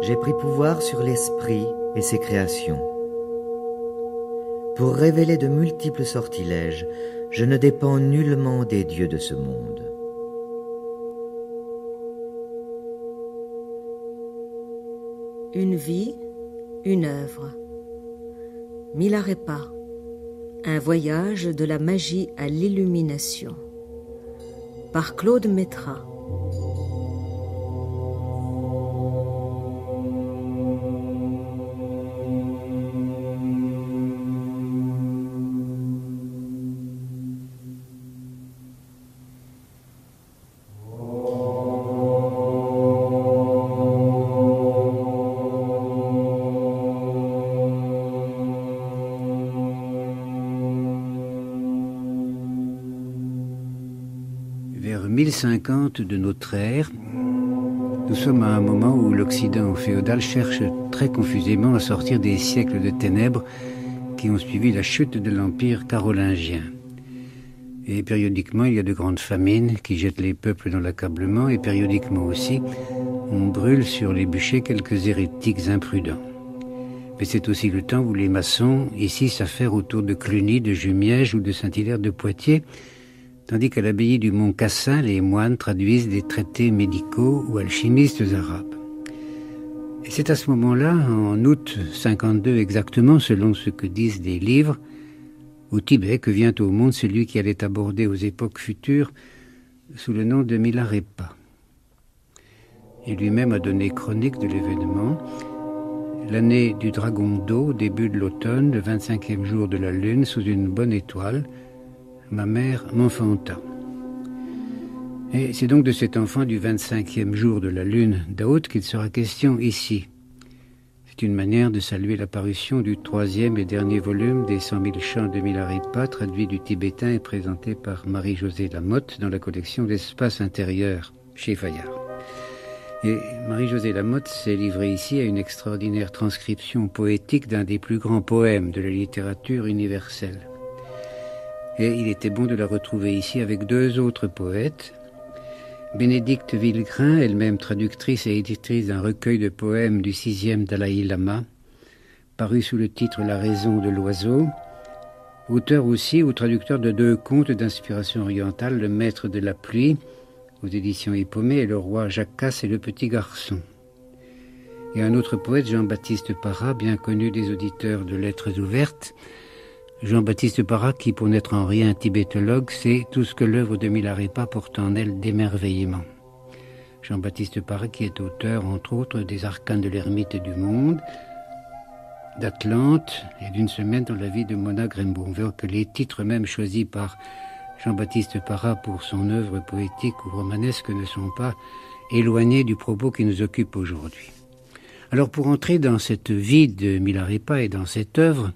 J'ai pris pouvoir sur l'esprit et ses créations. Pour révéler de multiples sortilèges, je ne dépends nullement des dieux de ce monde. Une vie, une œuvre. Milarepa, un voyage de la magie à l'illumination. Par Claude Métra. Vers 1050 de notre ère, nous sommes à un moment où l'Occident féodal cherche très confusément à sortir des siècles de ténèbres qui ont suivi la chute de l'Empire carolingien. Et périodiquement, il y a de grandes famines qui jettent les peuples dans l'accablement, et périodiquement aussi, on brûle sur les bûchers quelques hérétiques imprudents. Mais c'est aussi le temps où les maçons ici s'affairent autour de Cluny, de Jumièges ou de Saint-Hilaire de Poitiers, tandis qu'à l'abbaye du Mont Cassin, les moines traduisent des traités médicaux ou alchimistes arabes. Et c'est à ce moment-là, en août 52 exactement, selon ce que disent des livres, au Tibet, que vient au monde celui qui allait aborder aux époques futures sous le nom de Milarepa. Il lui-même a donné chronique de l'événement. L'année du dragon d'eau, début de l'automne, le 25e jour de la lune, sous une bonne étoile, ma mère m'enfanta. Et c'est donc de cet enfant du 25e jour de la lune d'Août qu'il sera question ici. C'est une manière de saluer l'apparition du 3e et dernier volume des 100 000 chants de Milarepa, traduit du tibétain et présenté par Marie-Josée Lamotte dans la collection d'Espace intérieur chez Fayard. Et Marie-Josée Lamotte s'est livrée ici à une extraordinaire transcription poétique d'un des plus grands poèmes de la littérature universelle. Et il était bon de la retrouver ici avec deux autres poètes. Bénédicte Villegrain, elle-même traductrice et éditrice d'un recueil de poèmes du 6e Dalai Lama, paru sous le titre La raison de l'oiseau, auteur aussi ou traducteur de deux contes d'inspiration orientale, Le maître de la pluie, aux éditions Hippomée, et Le roi Jacasse et le petit garçon. Et un autre poète, Jean-Baptiste Parra, bien connu des auditeurs de Lettres ouvertes, Jean-Baptiste Parra, qui pour n'être en rien tibétologue, sait tout ce que l'œuvre de Milarepa porte en elle d'émerveillement. Jean-Baptiste Parra, qui est auteur, entre autres, des Arcanes de l'ermite du monde, d'Atlante et d'une semaine dans la vie de Mona Grembo. On verra que les titres même choisis par Jean-Baptiste Parra pour son œuvre poétique ou romanesque ne sont pas éloignés du propos qui nous occupe aujourd'hui. Alors pour entrer dans cette vie de Milarepa et dans cette œuvre,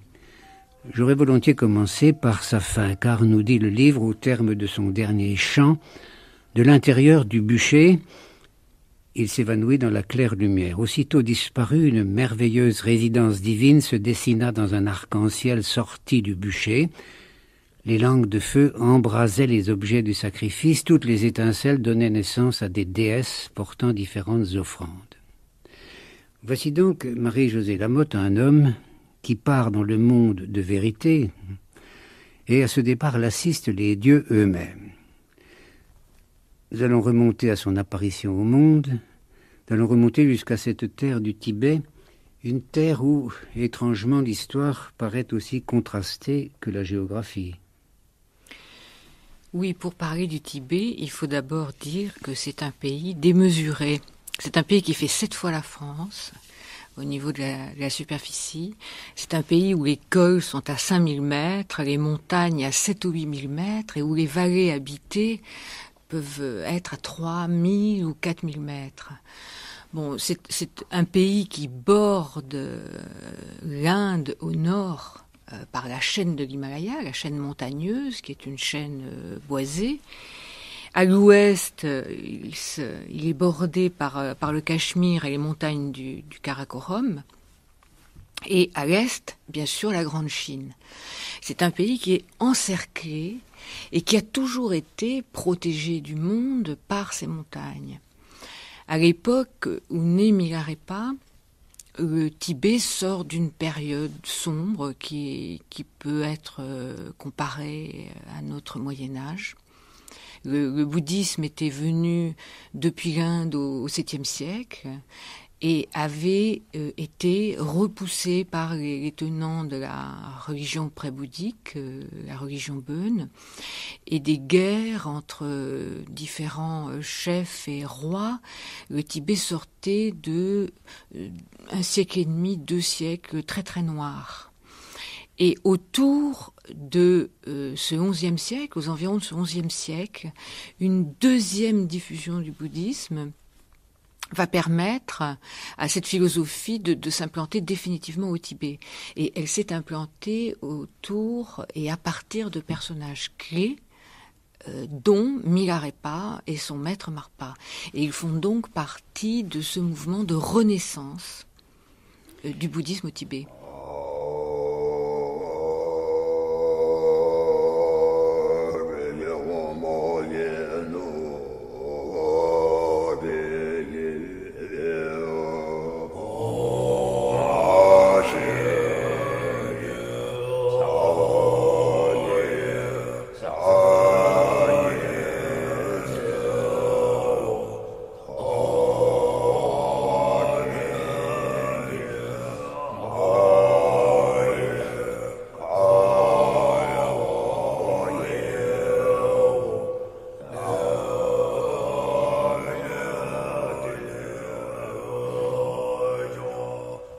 j'aurais volontiers commencé par sa fin, car nous dit le livre au terme de son dernier chant, de l'intérieur du bûcher, il s'évanouit dans la claire lumière. Aussitôt disparue, une merveilleuse résidence divine se dessina dans un arc-en-ciel sorti du bûcher. Les langues de feu embrasaient les objets du sacrifice, toutes les étincelles donnaient naissance à des déesses portant différentes offrandes. Voici donc Marie-Josée Lamotte, un homme qui part dans le monde de vérité, et à ce départ l'assistent les dieux eux-mêmes. Nous allons remonter à son apparition au monde, nous allons remonter jusqu'à cette terre du Tibet, une terre où, étrangement, l'histoire paraît aussi contrastée que la géographie. Oui, pour parler du Tibet, il faut d'abord dire que c'est un pays démesuré. C'est un pays qui fait 7 fois la France, au niveau de la superficie. C'est un pays où les cols sont à 5000 mètres, les montagnes à 7 ou 8000 mètres, et où les vallées habitées peuvent être à 3000 ou 4000 mètres. Bon, c'est un pays qui borde l'Inde au nord par la chaîne de l'Himalaya, la chaîne montagneuse, qui est une chaîne boisée. À l'ouest, il est bordé par le Cachemire et les montagnes du Karakorum. Et à l'est, bien sûr, la Grande Chine. C'est un pays qui est encerclé et qui a toujours été protégé du monde par ses montagnes. À l'époque où naît Milarepa, le Tibet sort d'une période sombre qui peut être comparée à notre Moyen-Âge. Le bouddhisme était venu depuis l'Inde au 7e siècle et avait été repoussé par les tenants de la religion pré-bouddhique, la religion Bön, et des guerres entre différents chefs et rois. Le Tibet sortait de 1 siècle et demi, 2 siècles très très noirs. Et autour de ce XIe siècle, aux environs de ce XIe siècle, une deuxième diffusion du bouddhisme va permettre à cette philosophie de s'implanter définitivement au Tibet. Et elle s'est implantée autour et à partir de personnages clés, dont Milarepa et son maître Marpa. Et ils font donc partie de ce mouvement de renaissance du bouddhisme au Tibet.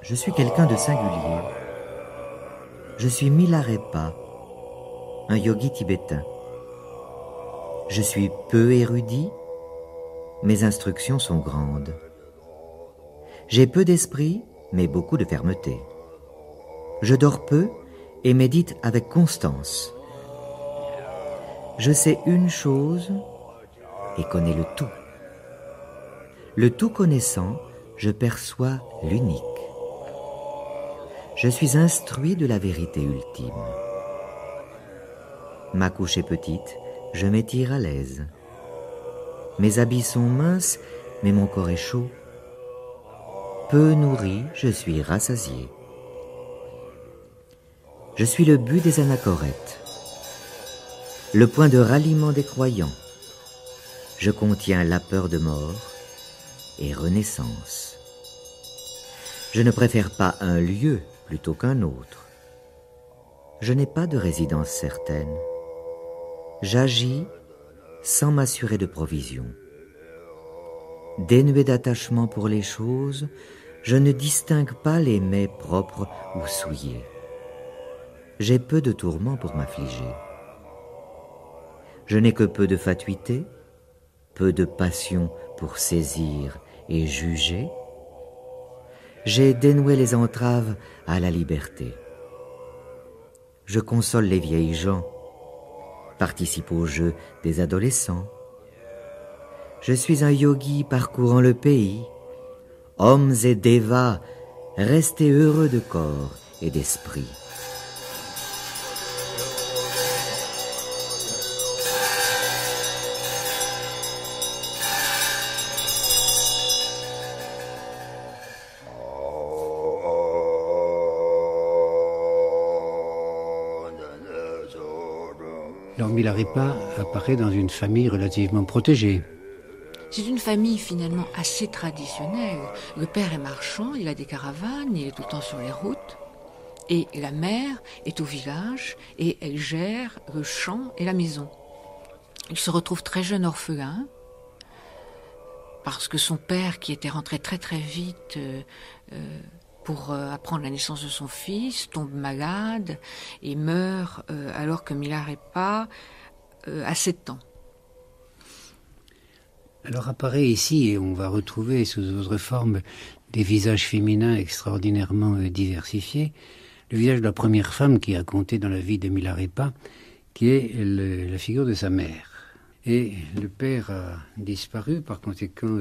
Je suis quelqu'un de singulier. Je suis Milarepa, un yogi tibétain. Je suis peu érudit, mes instructions sont grandes. J'ai peu d'esprit, mais beaucoup de fermeté. Je dors peu et médite avec constance. Je sais une chose et connais le tout. Le tout connaissant, je perçois l'unique. Je suis instruit de la vérité ultime. Ma couche est petite, je m'étire à l'aise. Mes habits sont minces, mais mon corps est chaud. Peu nourri, je suis rassasié. Je suis le but des anachorètes, le point de ralliement des croyants. Je contiens la peur de mort et renaissance. Je ne préfère pas un lieu plutôt qu'un autre. Je n'ai pas de résidence certaine. J'agis sans m'assurer de provision. Dénué d'attachement pour les choses, je ne distingue pas les mets propres ou souillés. J'ai peu de tourments pour m'affliger. Je n'ai que peu de fatuité, peu de passion pour saisir et juger. J'ai dénoué les entraves à la liberté. Je console les vieilles gens, participe au jeu des adolescents. Je suis un yogi parcourant le pays. Hommes et devas, restez heureux de corps et d'esprit. Alors Milarepa apparaît dans une famille relativement protégée. C'est une famille finalement assez traditionnelle. Le père est marchand, il a des caravanes, il est tout le temps sur les routes. Et la mère est au village et elle gère le champ et la maison. Il se retrouve très jeune orphelin parce que son père, qui était rentré très très vite pour apprendre la naissance de son fils, tombe malade et meurt alors que Milarepa a 7 ans. Alors apparaît ici, et on va retrouver sous d'autres formes des visages féminins extraordinairement diversifiés, le visage de la première femme qui a compté dans la vie de Milarepa, qui est la figure de sa mère. Et le père a disparu, par conséquent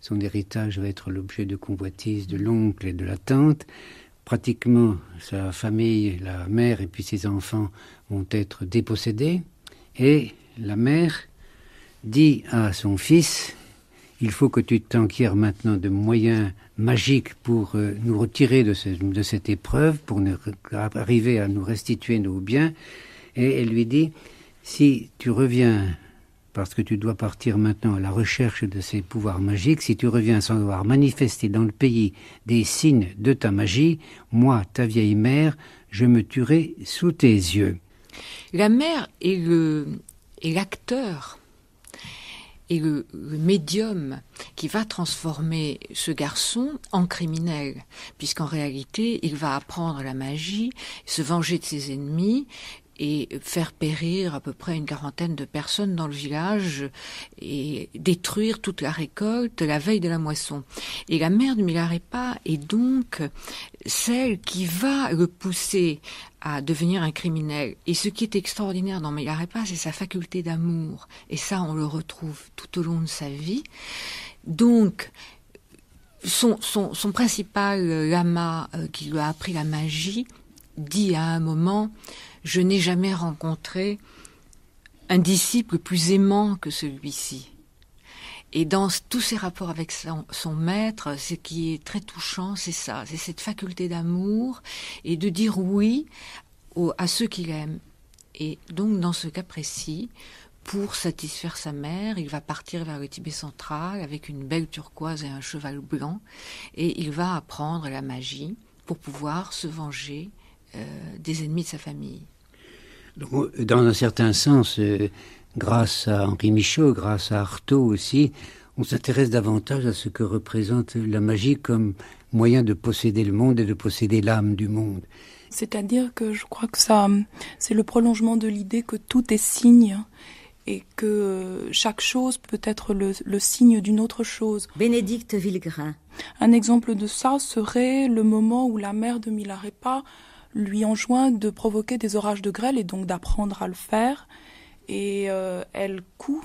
son héritage va être l'objet de convoitise de l'oncle et de la tante. Pratiquement sa famille, la mère et puis ses enfants vont être dépossédés. Et la mère dit à son fils « Il faut que tu t'enquières maintenant de moyens magique pour nous retirer de cette épreuve, pour arriver à nous restituer nos biens. Et elle lui dit, si tu reviens, parce que tu dois partir maintenant à la recherche de ces pouvoirs magiques, si tu reviens sans avoir manifesté dans le pays des signes de ta magie, moi, ta vieille mère, je me tuerai sous tes yeux. La mère est l'acteur et le médium qui va transformer ce garçon en criminel, puisqu'en réalité, il va apprendre la magie, se venger de ses ennemis et faire périr à peu près une quarantaine de personnes dans le village et détruire toute la récolte la veille de la moisson. Et la mère de Milarépa est donc celle qui va le pousser à devenir un criminel. Et ce qui est extraordinaire dans Milarépa, c'est sa faculté d'amour. Et ça, on le retrouve tout au long de sa vie. Donc, son principal lama qui lui a appris la magie dit à un moment: je n'ai jamais rencontré un disciple plus aimant que celui-ci. Et dans tous ses rapports avec son maître, ce qui est très touchant, c'est ça, c'est cette faculté d'amour et de dire oui à ceux qu'il aime. Et donc, dans ce cas précis, pour satisfaire sa mère, il va partir vers le Tibet central avec une belle turquoise et un cheval blanc, et il va apprendre la magie pour pouvoir se venger des ennemis de sa famille. Dans un certain sens, grâce à Henri Michaud, grâce à Artaud aussi, on s'intéresse davantage à ce que représente la magie comme moyen de posséder le monde et de posséder l'âme du monde. C'est-à-dire que je crois que ça, c'est le prolongement de l'idée que tout est signe et que chaque chose peut être le signe d'une autre chose. Bénédicte Villegrain. Un exemple de ça serait le moment où la mère de Milarépa lui enjoint de provoquer des orages de grêle et donc d'apprendre à le faire. Et elle coud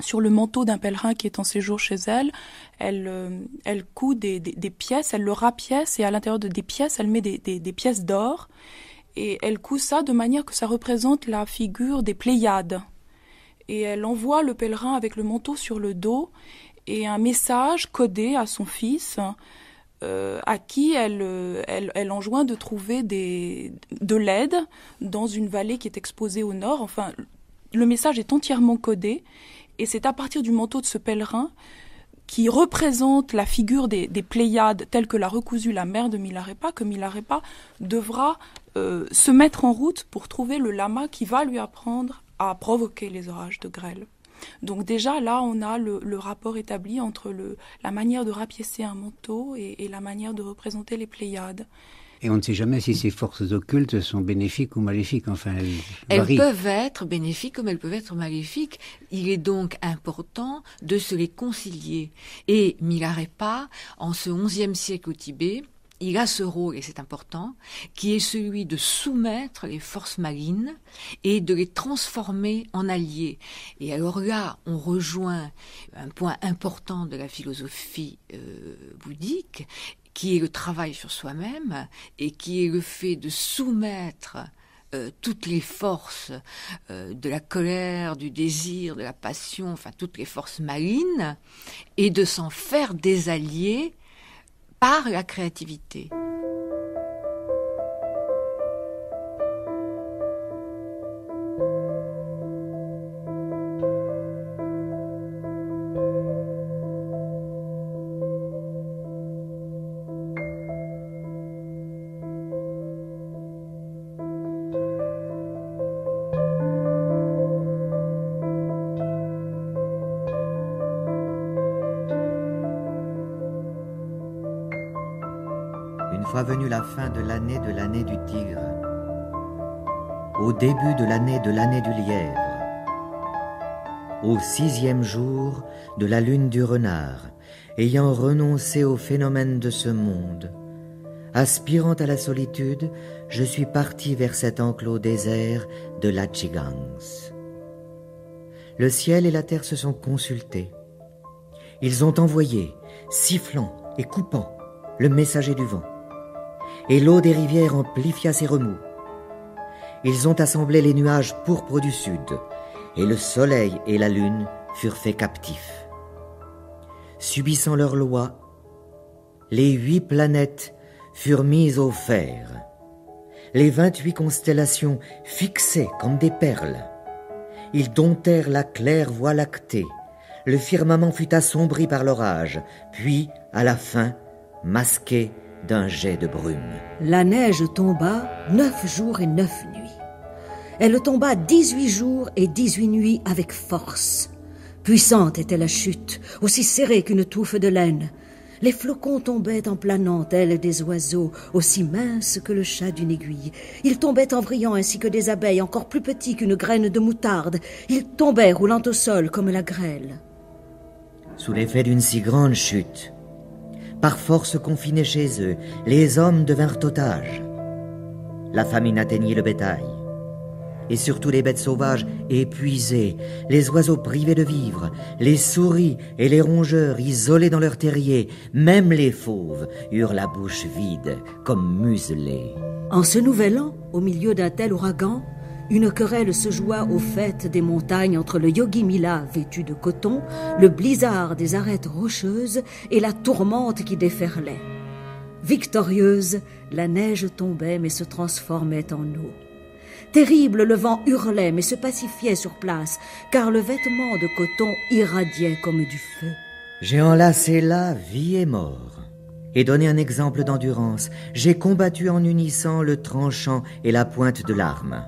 sur le manteau d'un pèlerin qui est en séjour chez elle. Elle coud des pièces, elle le rapièce et à l'intérieur des pièces, elle met des pièces d'or. Et elle coud ça de manière que ça représente la figure des Pléiades. Et elle envoie le pèlerin avec le manteau sur le dos et un message codé à son fils, à qui elle enjoint de trouver de l'aide dans une vallée qui est exposée au nord. Enfin, le message est entièrement codé, et c'est à partir du manteau de ce pèlerin qui représente la figure des Pléiades telle que l'a recousu la mère de Milarépa, que Milarépa devra se mettre en route pour trouver le lama qui va lui apprendre à provoquer les orages de grêle. Donc déjà, là, on a le rapport établi entre la manière de rapiécer un manteau et la manière de représenter les Pléiades. Et on ne sait jamais si ces forces occultes sont bénéfiques ou maléfiques. Enfin, elles peuvent être bénéfiques comme elles peuvent être maléfiques. Il est donc important de se les concilier. Et Milarépa, en ce XIe siècle au Tibet, il a ce rôle, et c'est important, qui est celui de soumettre les forces malignes et de les transformer en alliés. Et alors là, on rejoint un point important de la philosophie bouddhique, qui est le travail sur soi-même et qui est le fait de soumettre toutes les forces de la colère, du désir, de la passion, enfin toutes les forces malignes, et de s'en faire des alliés par la créativité. Une fois venue la fin de l'année du tigre, au début de l'année du lièvre, au 6e jour de la lune du renard, ayant renoncé aux phénomènes de ce monde, aspirant à la solitude, je suis parti vers cet enclos désert de l'Achigangs. Le ciel et la terre se sont consultés. Ils ont envoyé, sifflant et coupant, le messager du vent. Et l'eau des rivières amplifia ses remous. Ils ont assemblé les nuages pourpres du sud, et le soleil et la lune furent faits captifs. Subissant leur loi, les 8 planètes furent mises au fer. Les 28 constellations fixées comme des perles. Ils domptèrent la claire voie lactée. Le firmament fut assombri par l'orage, puis, à la fin, masqué d'un jet de brume. La neige tomba 9 jours et 9 nuits. Elle tomba 18 jours et 18 nuits avec force. Puissante était la chute, aussi serrée qu'une touffe de laine. Les flocons tombaient en planant, tels des oiseaux, aussi minces que le chat d'une aiguille. Ils tombaient en vrillant ainsi que des abeilles, encore plus petits qu'une graine de moutarde. Ils tombaient roulant au sol comme la grêle. Sous l'effet d'une si grande chute, par force confinés chez eux, les hommes devinrent otages. La famine atteignit le bétail. Et surtout les bêtes sauvages épuisées, les oiseaux privés de vivre, les souris et les rongeurs isolés dans leurs terriers, même les fauves eurent la bouche vide, comme muselés. En ce nouvel an, au milieu d'un tel ouragan, une querelle se joua aux fêtes des montagnes entre le Yogi Mila vêtu de coton, le blizzard des arêtes rocheuses et la tourmente qui déferlait. Victorieuse, la neige tombait mais se transformait en eau. Terrible, le vent hurlait mais se pacifiait sur place, car le vêtement de coton irradiait comme du feu. J'ai enlacé là vie et mort, et donné un exemple d'endurance. J'ai combattu en unissant le tranchant et la pointe de l'arme.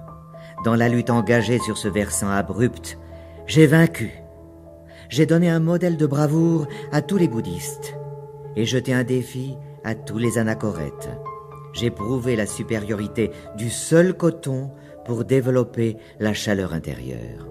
Dans la lutte engagée sur ce versant abrupt, j'ai vaincu. J'ai donné un modèle de bravoure à tous les bouddhistes, et jeté un défi à tous les anachorètes. J'ai prouvé la supériorité du seul coton pour développer la chaleur intérieure.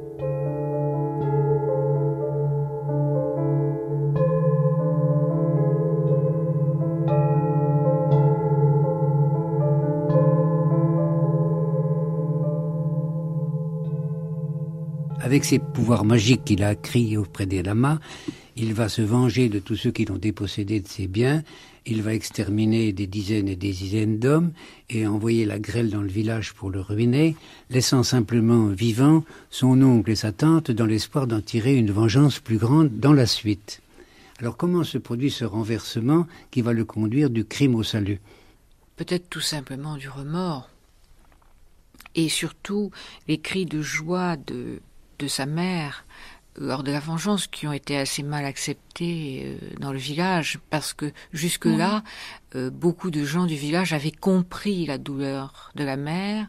Avec ses pouvoirs magiques qu'il a acquis auprès des lamas, il va se venger de tous ceux qui l'ont dépossédé de ses biens. Il va exterminer des dizaines et des dizaines d'hommes et envoyer la grêle dans le village pour le ruiner, laissant simplement vivant son oncle et sa tante dans l'espoir d'en tirer une vengeance plus grande dans la suite. Alors comment se produit ce renversement qui va le conduire du crime au salut? Peut-être tout simplement du remords. Et surtout les cris de joie de sa mère lors de la vengeance qui ont été assez mal acceptés dans le village, parce que jusque-là, beaucoup de gens du village avaient compris la douleur de la mère.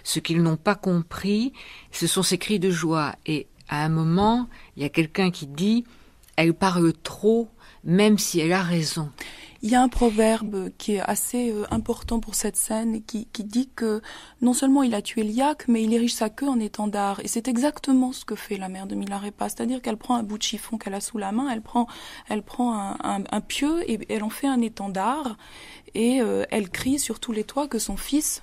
Ce qu'ils n'ont pas compris, ce sont ces cris de joie. Et à un moment, il y a quelqu'un qui dit « Elle parle trop, même si elle a raison ». Il y a un proverbe qui est assez important pour cette scène qui dit que non seulement il a tué Liac, mais il érige sa queue en étendard. Et c'est exactement ce que fait la mère de Milarepa. C'est-à-dire qu'elle prend un bout de chiffon qu'elle a sous la main, elle prend un pieu et elle en fait un étendard et elle crie sur tous les toits que son fils...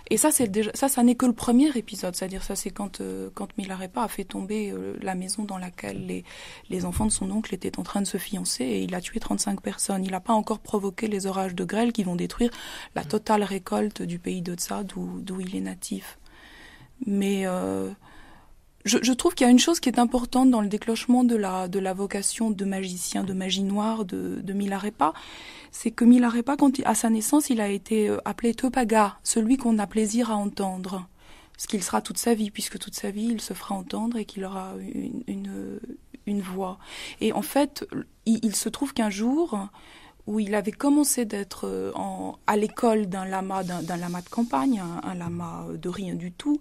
Et ça, ça n'est que le premier épisode, c'est-à-dire ça, c'est quand Milarepa a fait tomber la maison dans laquelle les enfants de son oncle étaient en train de se fiancer et il a tué 35 personnes. Il n'a pas encore provoqué les orages de grêle qui vont détruire la totale récolte du pays de Tsa, d'où il est natif. Mais je trouve qu'il y a une chose qui est importante dans le déclenchement de la vocation de magicien, de magie noire de Milarepa, c'est que Milarepa, à sa naissance, il a été appelé Tepaga, celui qu'on a plaisir à entendre. Ce qu'il sera toute sa vie, puisque toute sa vie, il se fera entendre et qu'il aura une voix. Et en fait, il se trouve qu'un jour, où il avait commencé d'être à l'école d'un lama de campagne, un lama de rien du tout,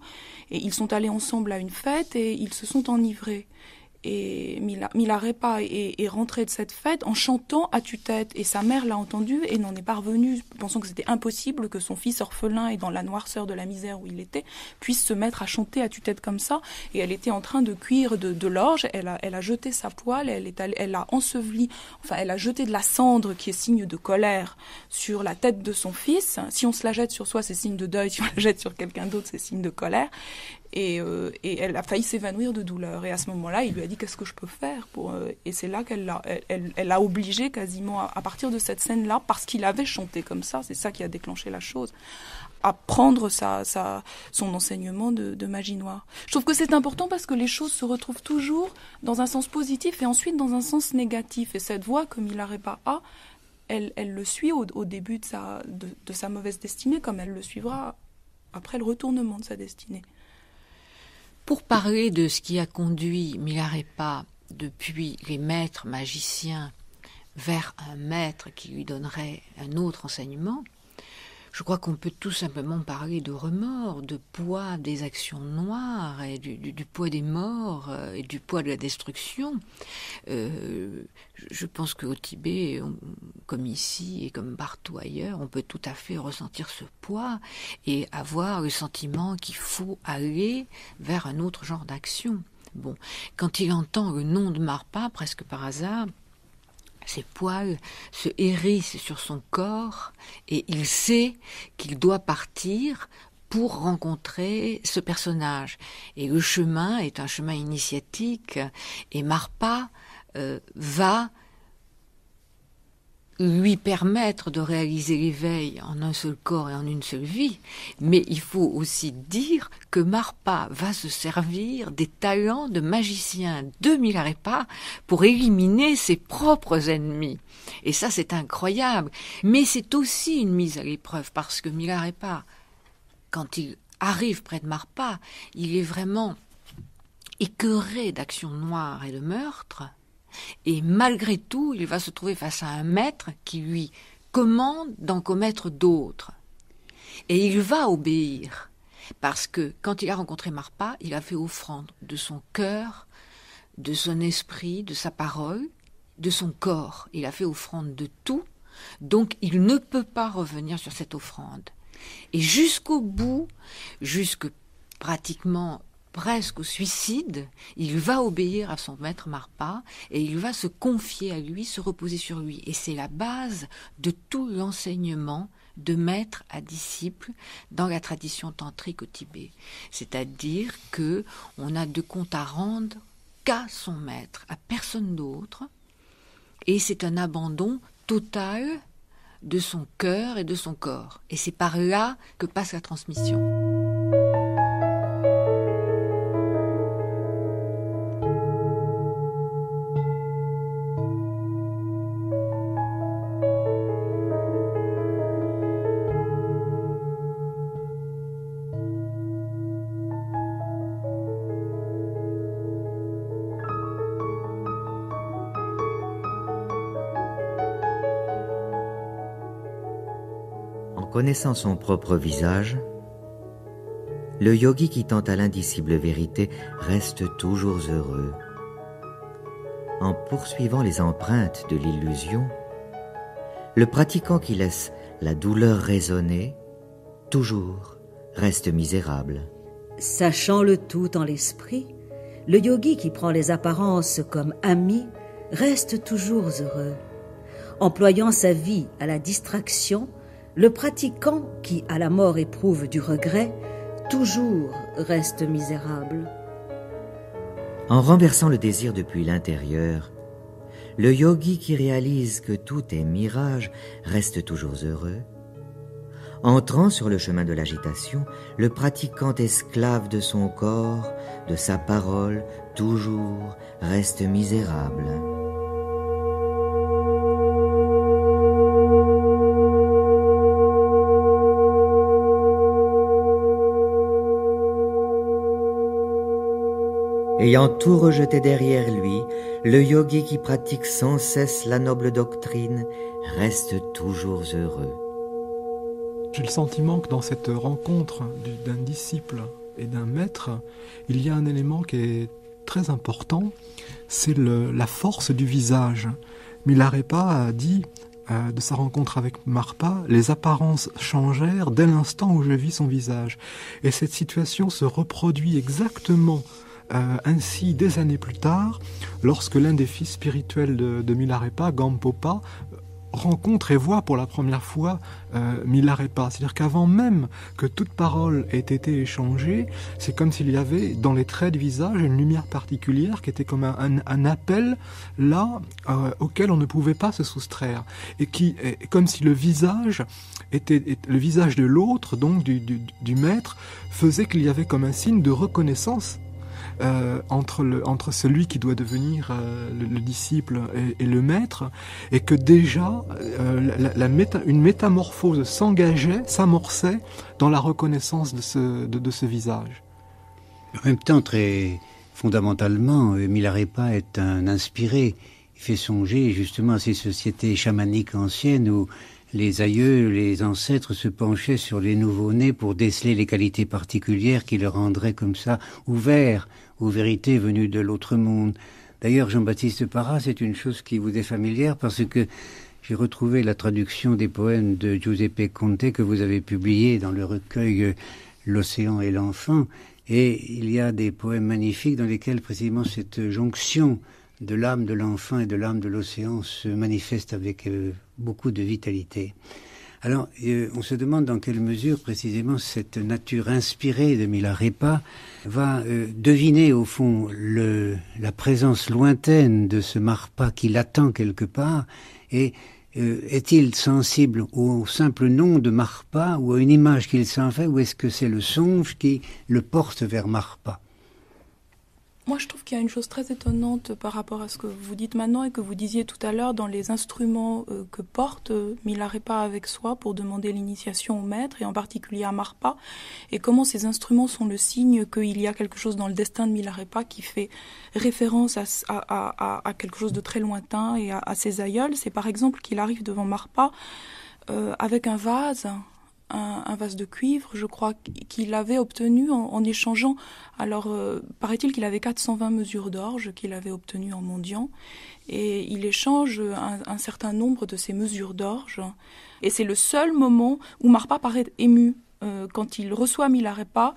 et ils sont allés ensemble à une fête et ils se sont enivrés. Et Milarepa est rentré de cette fête en chantant à tue-tête. Et sa mère l'a entendu et n'en est pas revenue, pensant que c'était impossible que son fils orphelin et dans la noirceur de la misère où il était, puisse se mettre à chanter à tue-tête comme ça. Et elle était en train de cuire de l'orge, elle a jeté sa poêle, elle a enseveli, enfin elle a jeté de la cendre qui est signe de colère sur la tête de son fils. Si on se la jette sur soi, c'est signe de deuil, si on la jette sur quelqu'un d'autre, c'est signe de colère. Et elle a failli s'évanouir de douleur. Et à ce moment-là, il lui a dit « Qu'est-ce que je peux faire ?» Et c'est là qu'elle l'a obligé quasiment, à partir de cette scène-là, parce qu'il avait chanté comme ça, c'est ça qui a déclenché la chose, à prendre son enseignement de magie noire. Je trouve que c'est important parce que les choses se retrouvent toujours dans un sens positif et ensuite dans un sens négatif. Et cette voix que Milarepa a, elle le suit au début de sa mauvaise destinée, comme elle le suivra après le retournement de sa destinée. Pour parler de ce qui a conduit Milarépa depuis les maîtres magiciens vers un maître qui lui donnerait un autre enseignement, je crois qu'on peut tout simplement parler de remords, de poids des actions noires et du poids des morts et du poids de la destruction. Je pense qu'au Tibet, comme ici et comme partout ailleurs, on peut tout à fait ressentir ce poids et avoir le sentiment qu'il faut aller vers un autre genre d'action. Bon, quand il entend le nom de Marpa, presque par hasard, ses poils se hérissent sur son corps et il sait qu'il doit partir pour rencontrer ce personnage. Et le chemin est un chemin initiatique et Marpa va lui permettre de réaliser l'éveil en un seul corps et en une seule vie, mais il faut aussi dire que Marpa va se servir des talents de magicien de Milarépa pour éliminer ses propres ennemis. Et ça, c'est incroyable. Mais c'est aussi une mise à l'épreuve, parce que Milarépa, quand il arrive près de Marpa, il est vraiment écœuré d'actions noires et de meurtres. Et malgré tout, il va se trouver face à un maître qui lui commande d'en commettre d'autres. Et il va obéir, parce que quand il a rencontré Marpa, il a fait offrande de son cœur, de son esprit, de sa parole, de son corps. Il a fait offrande de tout, donc il ne peut pas revenir sur cette offrande. Et jusqu'au bout, jusque pratiquement presque au suicide, il va obéir à son maître Marpa et il va se confier à lui, se reposer sur lui. Et c'est la base de tout l'enseignement de maître à disciple dans la tradition tantrique au Tibet. C'est-à-dire que on a de compte à rendre qu'à son maître, à personne d'autre. Et c'est un abandon total de son cœur et de son corps. Et c'est par là que passe la transmission. Connaissant son propre visage, le yogi qui tend à l'indicible vérité reste toujours heureux. En poursuivant les empreintes de l'illusion, le pratiquant qui laisse la douleur résonner, toujours reste misérable. Sachant le tout en l'esprit, le yogi qui prend les apparences comme ami reste toujours heureux. Employant sa vie à la distraction, le pratiquant qui, à la mort, éprouve du regret, toujours reste misérable. En renversant le désir depuis l'intérieur, le yogi qui réalise que tout est mirage reste toujours heureux. Entrant sur le chemin de l'agitation, le pratiquant esclave de son corps, de sa parole, toujours reste misérable. Ayant tout rejeté derrière lui, le yogi qui pratique sans cesse la noble doctrine reste toujours heureux. J'ai le sentiment que dans cette rencontre d'un disciple et d'un maître, il y a un élément qui est très important, c'est la force du visage. Milarépa a dit de sa rencontre avec Marpa, les apparences changèrent dès l'instant où je vis son visage. Et cette situation se reproduit exactement ainsi des années plus tard, lorsque l'un des fils spirituels de Milarépa, Gampopa, rencontre et voit pour la première fois Milarépa. C'est-à-dire qu'avant même que toute parole ait été échangée, c'est comme s'il y avait dans les traits du visage une lumière particulière qui était comme un appel là auquel on ne pouvait pas se soustraire. Et qui est comme si le visage de l'autre, donc du maître, faisait qu'il y avait comme un signe de reconnaissance entre celui qui doit devenir le disciple et le maître, et que déjà une métamorphose s'amorçait dans la reconnaissance de ce visage. En même temps, très fondamentalement, Milarepa est un inspiré. Il fait songer justement à ces sociétés chamaniques anciennes où les aïeux, les ancêtres se penchaient sur les nouveau-nés pour déceler les qualités particulières qui les rendraient comme ça ouverts aux vérités venues de l'autre monde. D'ailleurs, Jean-Baptiste Parra, c'est une chose qui vous est familière parce que j'ai retrouvé la traduction des poèmes de Giuseppe Conte que vous avez publié dans le recueil L'océan et l'enfant. Et il y a des poèmes magnifiques dans lesquels précisément cette jonction de l'âme de l'enfant et de l'âme de l'océan se manifeste avec beaucoup de vitalité. Alors, on se demande dans quelle mesure précisément cette nature inspirée de Milarepa va deviner au fond la présence lointaine de ce Marpa qui l'attend quelque part, et est-il sensible au simple nom de Marpa ou à une image qu'il s'en fait, ou est-ce que c'est le songe qui le porte vers Marpa? Moi, je trouve qu'il y a une chose très étonnante par rapport à ce que vous dites maintenant et que vous disiez tout à l'heure dans les instruments que porte Milarepa avec soi pour demander l'initiation au maître, et en particulier à Marpa, et comment ces instruments sont le signe qu'il y a quelque chose dans le destin de Milarepa qui fait référence à quelque chose de très lointain et à ses aïeuls. C'est par exemple qu'il arrive devant Marpa avec un vase de cuivre, je crois, qu'il avait obtenu en échangeant. Alors, paraît-il qu'il avait 420 mesures d'orge qu'il avait obtenues en mendiant, et il échange un certain nombre de ces mesures d'orge, et c'est le seul moment où Marpa paraît ému. Quand il reçoit Milarepa,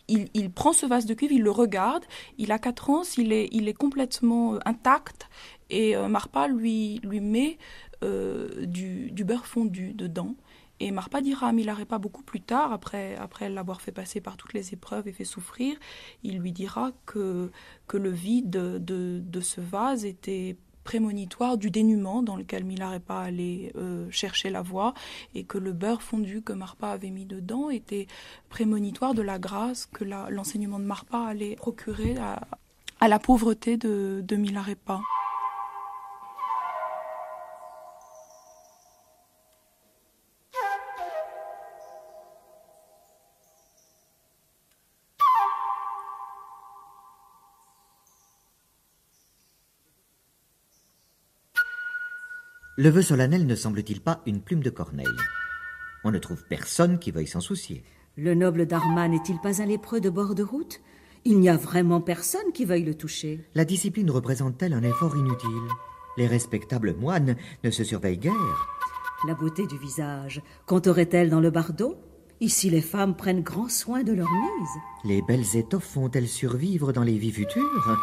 il prend ce vase de cuivre, il le regarde, il a 4 ans, il est complètement intact, et Marpa lui met du beurre fondu dedans. Et Marpa dira à Milarepa beaucoup plus tard, après l'avoir fait passer par toutes les épreuves et fait souffrir, il lui dira que le vide de ce vase était prémonitoire du dénuement dans lequel Milarepa allait chercher la voie, et que le beurre fondu que Marpa avait mis dedans était prémonitoire de la grâce que l'enseignement de Marpa allait procurer à la pauvreté de Milarepa. Le vœu solennel ne semble-t-il pas une plume de corneille? On ne trouve personne qui veuille s'en soucier. Le noble Dharma n'est-il pas un lépreux de bord de route? Il n'y a vraiment personne qui veuille le toucher. La discipline représente-t-elle un effort inutile? Les respectables moines ne se surveillent guère. La beauté du visage compterait-elle dans le bardeau? Ici, les femmes prennent grand soin de leur mise. Les belles étoffes font-elles survivre dans les vies futures?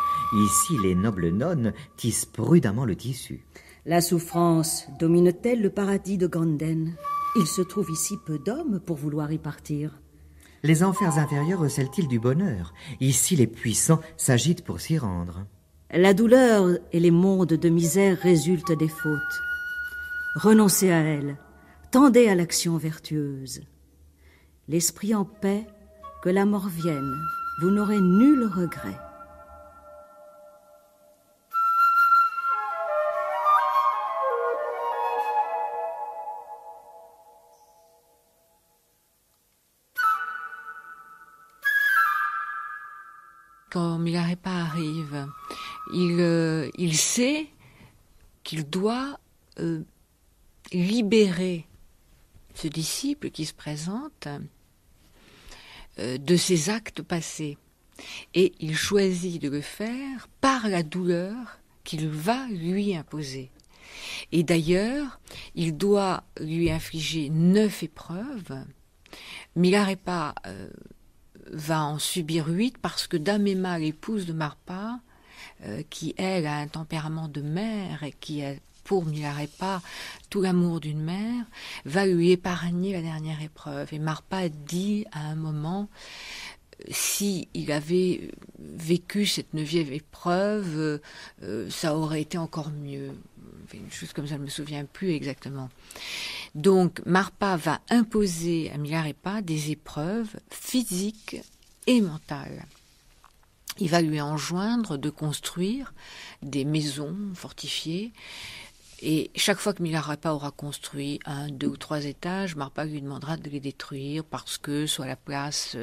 Ici, les nobles nonnes tissent prudemment le tissu. La souffrance domine-t-elle le paradis de Ganden? Il se trouve ici peu d'hommes pour vouloir y partir. Les enfers inférieurs recèlent-ils du bonheur? Ici, les puissants s'agitent pour s'y rendre. La douleur et les mondes de misère résultent des fautes. Renoncez à elles, tendez à l'action vertueuse. L'esprit en paix, que la mort vienne, vous n'aurez nul regret. Quand Milarepa arrive, il sait qu'il doit libérer ce disciple qui se présente de ses actes passés. Et il choisit de le faire par la douleur qu'il va lui imposer. Et d'ailleurs, il doit lui infliger 9 épreuves. Milarepa va en subir 8 parce que Damema, l'épouse de Marpa, qui elle a un tempérament de mère et qui a pour Milarepa tout l'amour d'une mère, va lui épargner la dernière épreuve. Et Marpa dit à un moment, si il avait vécu cette 9e épreuve, ça aurait été encore mieux. Une chose comme ça, je ne me souviens plus exactement. Donc, Marpa va imposer à Milarepa des épreuves physiques et mentales. il va lui enjoindre de construire des maisons fortifiées. Et chaque fois que Milarepa aura construit 1, 2 ou 3 étages, Marpa lui demandera de les détruire parce que soit la place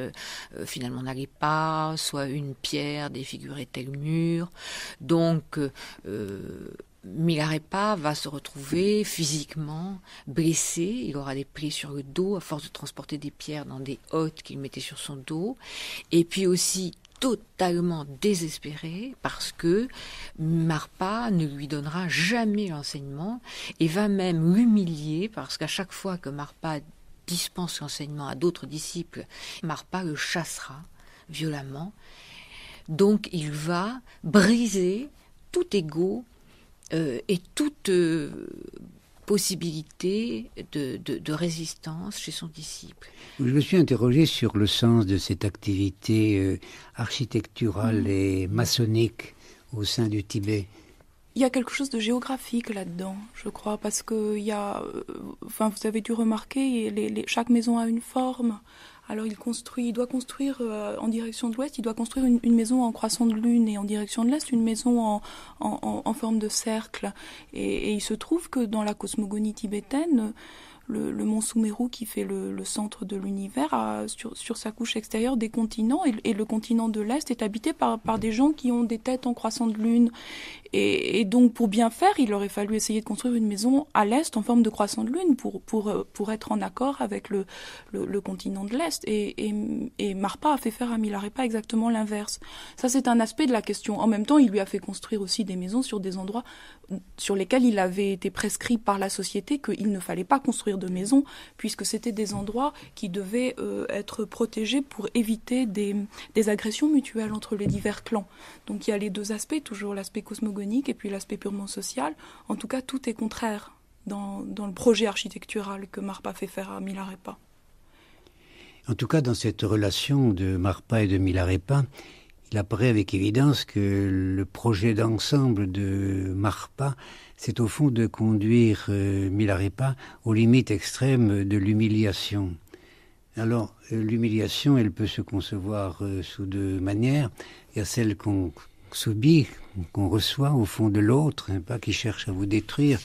finalement n'allait pas, soit une pierre défigurait tel mur. Donc Milarepa va se retrouver physiquement blessé, il aura des plis sur le dos à force de transporter des pierres dans des hottes qu'il mettait sur son dos, et puis aussi totalement désespéré parce que Marpa ne lui donnera jamais l'enseignement et va même l'humilier parce qu'à chaque fois que Marpa dispense l'enseignement à d'autres disciples, Marpa le chassera violemment. Donc il va briser tout ego et toute possibilité de résistance chez son disciple. Je me suis interrogé sur le sens de cette activité architecturale et maçonnique au sein du Tibet. Il y a quelque chose de géographique là-dedans, je crois, parce que vous avez dû remarquer, chaque maison a une forme. Alors il doit construire en direction de l'ouest, il doit construire une maison en croissant de lune, et en direction de l'est, une maison en forme de cercle. Et il se trouve que dans la cosmogonie tibétaine, le mont Sumeru, qui fait le centre de l'univers, a sur sa couche extérieure des continents, et le continent de l'Est est habité par des gens qui ont des têtes en croissant de lune. Et donc, pour bien faire, il aurait fallu essayer de construire une maison à l'Est en forme de croissant de lune pour être en accord avec le continent de l'Est. Et Marpa a fait faire à Milarepa exactement l'inverse. Ça, c'est un aspect de la question. En même temps, il lui a fait construire aussi des maisons sur des endroits sur lesquels il avait été prescrit par la société qu'il ne fallait pas construire de maisons, puisque c'était des endroits qui devaient être protégés pour éviter des agressions mutuelles entre les divers clans. Donc il y a les deux aspects, toujours l'aspect cosmogonique et puis l'aspect purement social. En tout cas, tout est contraire dans le projet architectural que Marpa fait faire à Milarepa. En tout cas, dans cette relation de Marpa et de Milarepa, il apparaît avec évidence que le projet d'ensemble de Marpa, c'est au fond de conduire Milarepa aux limites extrêmes de l'humiliation. Alors, l'humiliation, elle peut se concevoir sous deux manières. Il y a celle qu'on subit, qu'on reçoit au fond de l'autre, pas qui cherche à vous détruire.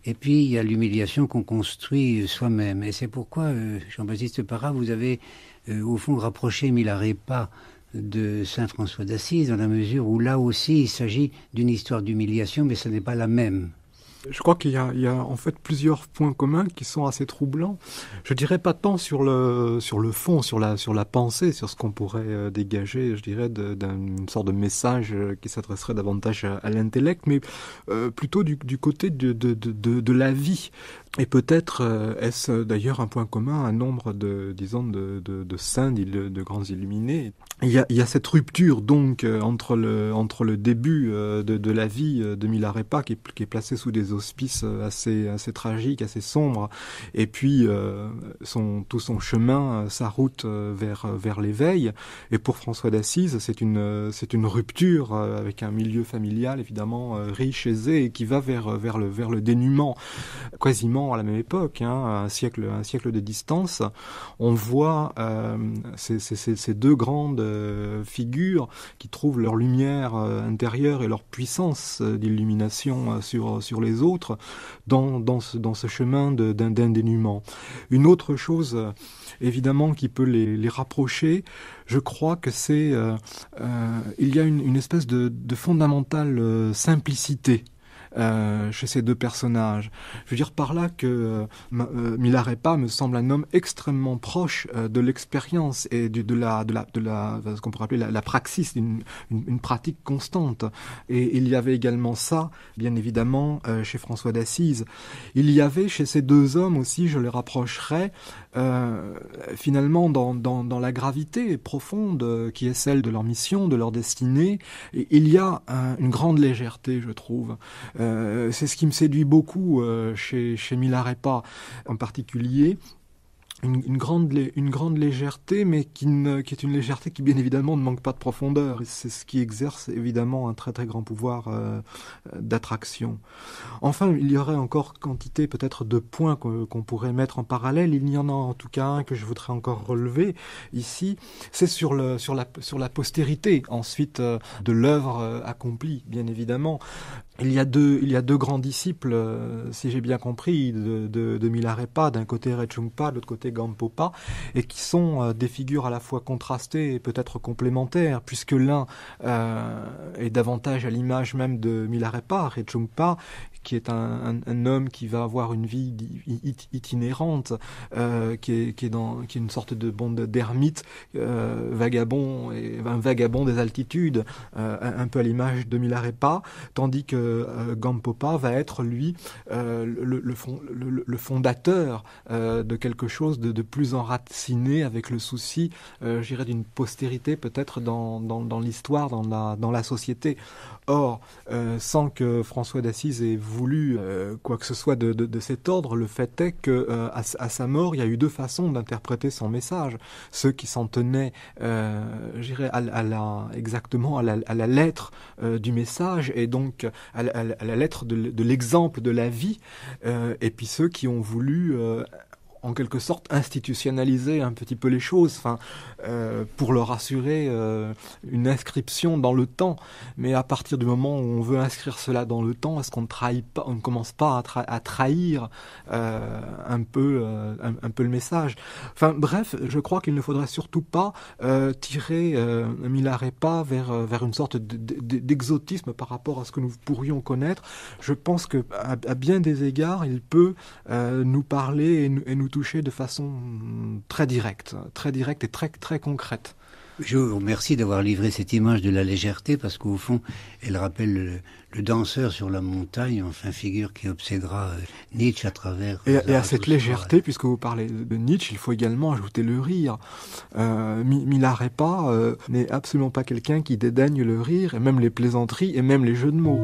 Et puis, il y a l'humiliation qu'on construit soi-même. Et c'est pourquoi, Jean-Baptiste Parra, vous avez au fond rapproché Milarepa de saint François d'Assise, dans la mesure où là aussi il s'agit d'une histoire d'humiliation, mais ce n'est pas la même. Je crois qu'il y a en fait plusieurs points communs qui sont assez troublants. Je dirais pas tant sur le fond, sur la pensée, sur ce qu'on pourrait dégager, je dirais, d'une sorte de message qui s'adresserait davantage à l'intellect, mais plutôt du côté de la vie. Et peut-être est-ce d'ailleurs un point commun à un nombre de saints, de grands illuminés. Il y a cette rupture donc entre le début de la vie de Milarepa qui est placé sous des auspices assez tragiques, assez sombres, et puis tout son chemin, sa route vers l'éveil. Et pour François d'Assise, c'est une rupture avec un milieu familial évidemment riche, aisé, et qui va vers le dénuement, quasiment à la même époque, un siècle de distance. On voit ces deux grandes figures qui trouvent leur lumière intérieure et leur puissance d'illumination sur les autres dans ce chemin d'un dénuement. Une autre chose évidemment qui peut les rapprocher, je crois que c'est il y a une espèce de fondamentale simplicité chez ces deux personnages. Je veux dire par là que Milarepa me semble un homme extrêmement proche de l'expérience et de la ce qu'on pourrait appeler la praxis, une pratique constante. Et il y avait également ça, bien évidemment, chez François d'Assise. Il y avait chez ces deux hommes aussi, je les rapprocherais, finalement dans la gravité profonde qui est celle de leur mission, de leur destinée, et il y a une grande légèreté, je trouve. C'est ce qui me séduit beaucoup chez Milarepa en particulier. une grande légèreté, mais qui est une légèreté qui bien évidemment ne manque pas de profondeur. C'est ce qui exerce évidemment un très très grand pouvoir d'attraction. Enfin, il y aurait encore quantité peut-être de points qu'on pourrait mettre en parallèle. Il y en a en tout cas un que je voudrais encore relever ici, c'est sur la postérité ensuite de l'œuvre accomplie, bien évidemment. Il y a deux grands disciples, si j'ai bien compris, de Milarepa, d'un côté Rechungpa, de l'autre côté Gampopa, et qui sont des figures à la fois contrastées et peut-être complémentaires, puisque l'un est davantage à l'image même de Milarepa, Rechungpa, qui est un homme qui va avoir une vie itinérante, qui est une sorte de bande d'ermite, vagabond, et un vagabond des altitudes, un peu à l'image de Milarepa, tandis que Gampopa va être lui le fondateur de quelque chose de plus enraciné, avec le souci, je dirais, d'une postérité peut-être dans l'histoire, dans la société. Or, sans que François d'Assise ait voulu quoi que ce soit de cet ordre, le fait est que à sa mort, il y a eu deux façons d'interpréter son message. Ceux qui s'en tenaient, je dirais, exactement à la lettre du message, et donc à la lettre de l'exemple de la vie, et puis ceux qui ont voulu en quelque sorte institutionnaliser un petit peu les choses, pour leur assurer une inscription dans le temps. Mais à partir du moment où on veut inscrire cela dans le temps, est-ce qu'on ne commence pas à trahir un peu le message? Enfin bref, je crois qu'il ne faudrait surtout pas tirer Milarepa vers une sorte d'exotisme par rapport à ce que nous pourrions connaître. Je pense que à bien des égards, il peut nous parler et nous toucher de façon très directe et très très concrète. Je vous remercie d'avoir livré cette image de la légèreté, parce qu'au fond, elle rappelle le danseur sur la montagne, enfin figure qui obsédera Nietzsche à travers... Et à cette légèreté, puisque vous parlez de Nietzsche, il faut également ajouter le rire. Milarepa n'est absolument pas quelqu'un qui dédaigne le rire, et même les plaisanteries, et même les jeux de mots.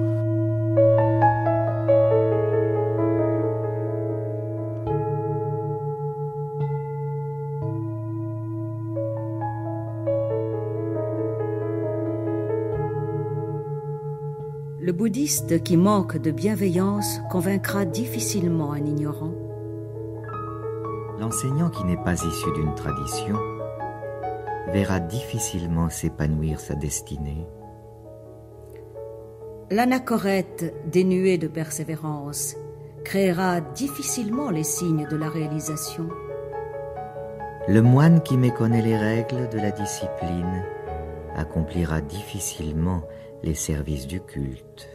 Le bouddhiste qui manque de bienveillance convaincra difficilement un ignorant. L'enseignant qui n'est pas issu d'une tradition verra difficilement s'épanouir sa destinée. L'anachorète dénué de persévérance créera difficilement les signes de la réalisation. Le moine qui méconnaît les règles de la discipline accomplira difficilement les services du culte.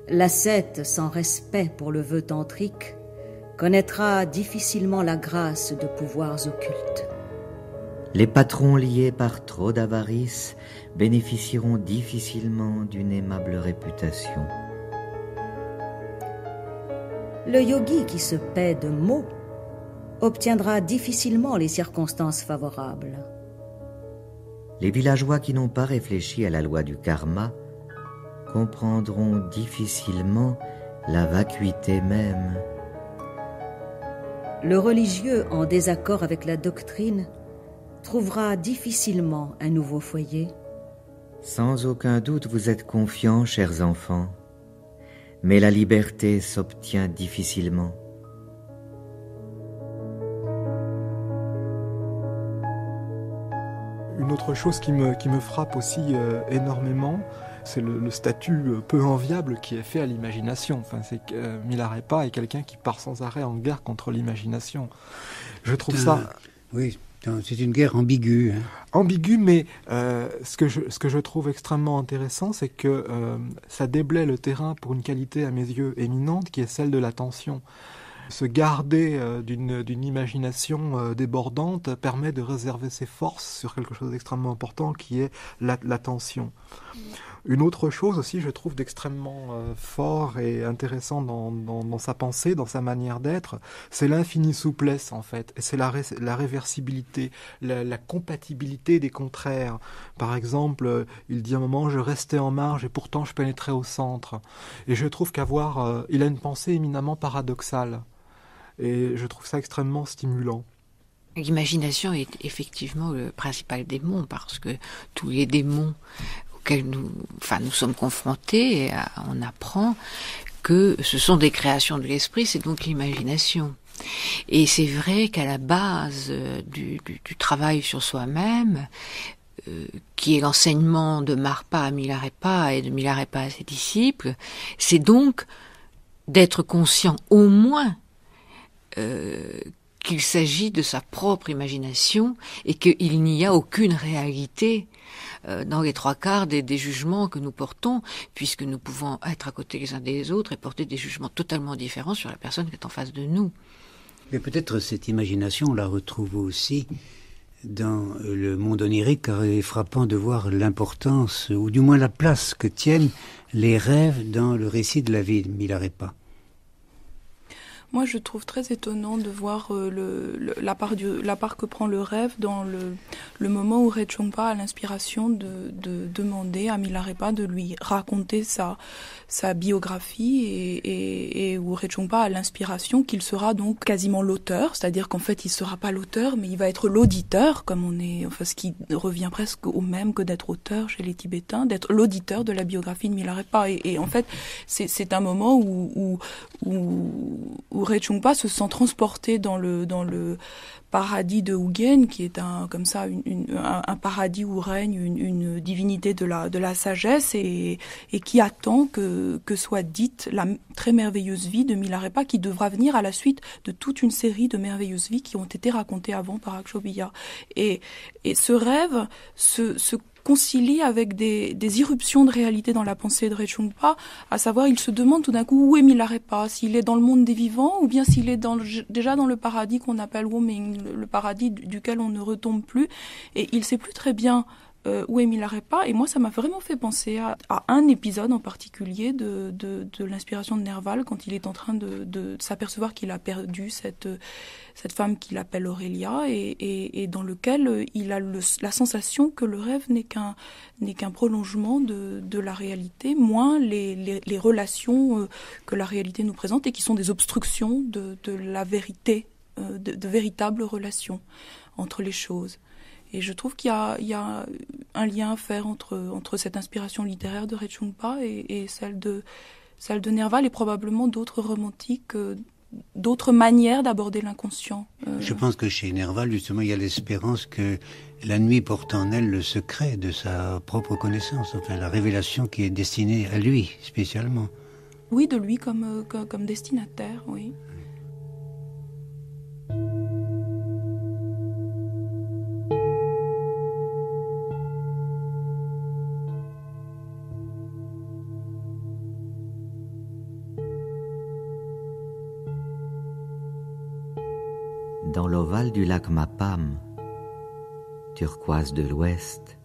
L'ascète sans respect pour le vœu tantrique connaîtra difficilement la grâce de pouvoirs occultes. Les patrons liés par trop d'avarice bénéficieront difficilement d'une aimable réputation. Le yogi qui se paie de mots obtiendra difficilement les circonstances favorables. Les villageois qui n'ont pas réfléchi à la loi du karma comprendront difficilement la vacuité même. Le religieux en désaccord avec la doctrine trouvera difficilement un nouveau foyer. Sans aucun doute, vous êtes confiants, chers enfants, mais la liberté s'obtient difficilement. Une autre chose qui me frappe aussi énormément, c'est le statut peu enviable qui est fait à l'imagination. Enfin, c'est que Milarepa est quelqu'un qui part sans arrêt en guerre contre l'imagination. Je trouve ça... Oui, c'est une guerre ambiguë. Ambiguë, mais ce que je trouve extrêmement intéressant, c'est que ça déblaye le terrain pour une qualité à mes yeux éminente, qui est celle de l'attention. Se garder d'une imagination débordante permet de réserver ses forces sur quelque chose d'extrêmement important, qui est l'attention. Une autre chose aussi, je trouve, d'extrêmement fort et intéressant dans sa pensée, dans sa manière d'être, c'est l'infinie souplesse, en fait. Et c'est la réversibilité, la compatibilité des contraires. Par exemple, il dit à un moment, je restais en marge et pourtant je pénétrais au centre. Et je trouve il a une pensée éminemment paradoxale. Et je trouve ça extrêmement stimulant. L'imagination est effectivement le principal démon, parce que tous les démons auxquels nous sommes confrontés, on apprend que ce sont des créations de l'esprit, c'est donc l'imagination. Et c'est vrai qu'à la base du travail sur soi-même, qui est l'enseignement de Marpa à Milarepa et de Milarepa à ses disciples, c'est donc d'être conscient au moins qu'il s'agit de sa propre imagination et qu'il n'y a aucune réalité dans les trois quarts des jugements que nous portons, puisque nous pouvons être à côté les uns des autres et porter des jugements totalement différents sur la personne qui est en face de nous. Mais peut-être cette imagination, on la retrouve aussi dans le monde onirique, car il est frappant de voir l'importance, ou du moins la place que tiennent les rêves dans le récit de la vie de Milarepa. Moi, je trouve très étonnant de voir la part que prend le rêve dans le moment où Rechungpa a l'inspiration de demander à Milarepa de lui raconter sa biographie et où Rechungpa a l'inspiration qu'il sera donc quasiment l'auteur, c'est-à-dire qu'en fait, il sera pas l'auteur, mais il va être l'auditeur, ce qui revient presque au même que d'être auteur chez les Tibétains, d'être l'auditeur de la biographie de Milarepa. Et en fait, c'est un moment où Rechungpa se sent transporté dans le paradis de Ugyen, qui est un paradis où règne une divinité de la sagesse et qui attend que soit dite la très merveilleuse vie de Milarepa, qui devra venir à la suite de toute une série de merveilleuses vies qui ont été racontées avant par Akshobhya. Et ce rêve se concilie avec des irruptions de réalité dans la pensée de Rechungpa, à savoir, il se demande tout d'un coup où est Milarepa, s'il est dans le monde des vivants ou bien s'il est déjà dans le paradis qu'on appelle Woming, le paradis duquel on ne retombe plus, et il sait plus très bien où est Milarepa. Et moi, ça m'a vraiment fait penser à un épisode en particulier de l'inspiration de Nerval, quand il est en train de s'apercevoir qu'il a perdu cette femme qu'il appelle Aurélia, et dans lequel il a la sensation que le rêve n'est qu'un prolongement de la réalité, moins les relations que la réalité nous présente et qui sont des obstructions de la vérité, de véritables relations entre les choses. Et je trouve qu'il y a un lien à faire entre cette inspiration littéraire de Rechungpa et celle de Nerval, et probablement d'autres romantiques, d'autres manières d'aborder l'inconscient. Je pense que chez Nerval, justement, il y a l'espérance que la nuit porte en elle le secret de sa propre connaissance, enfin la révélation qui est destinée à lui, spécialement. Oui, de lui comme destinataire, oui. Dans l'ovale du lac Mapam, turquoise de l'ouest,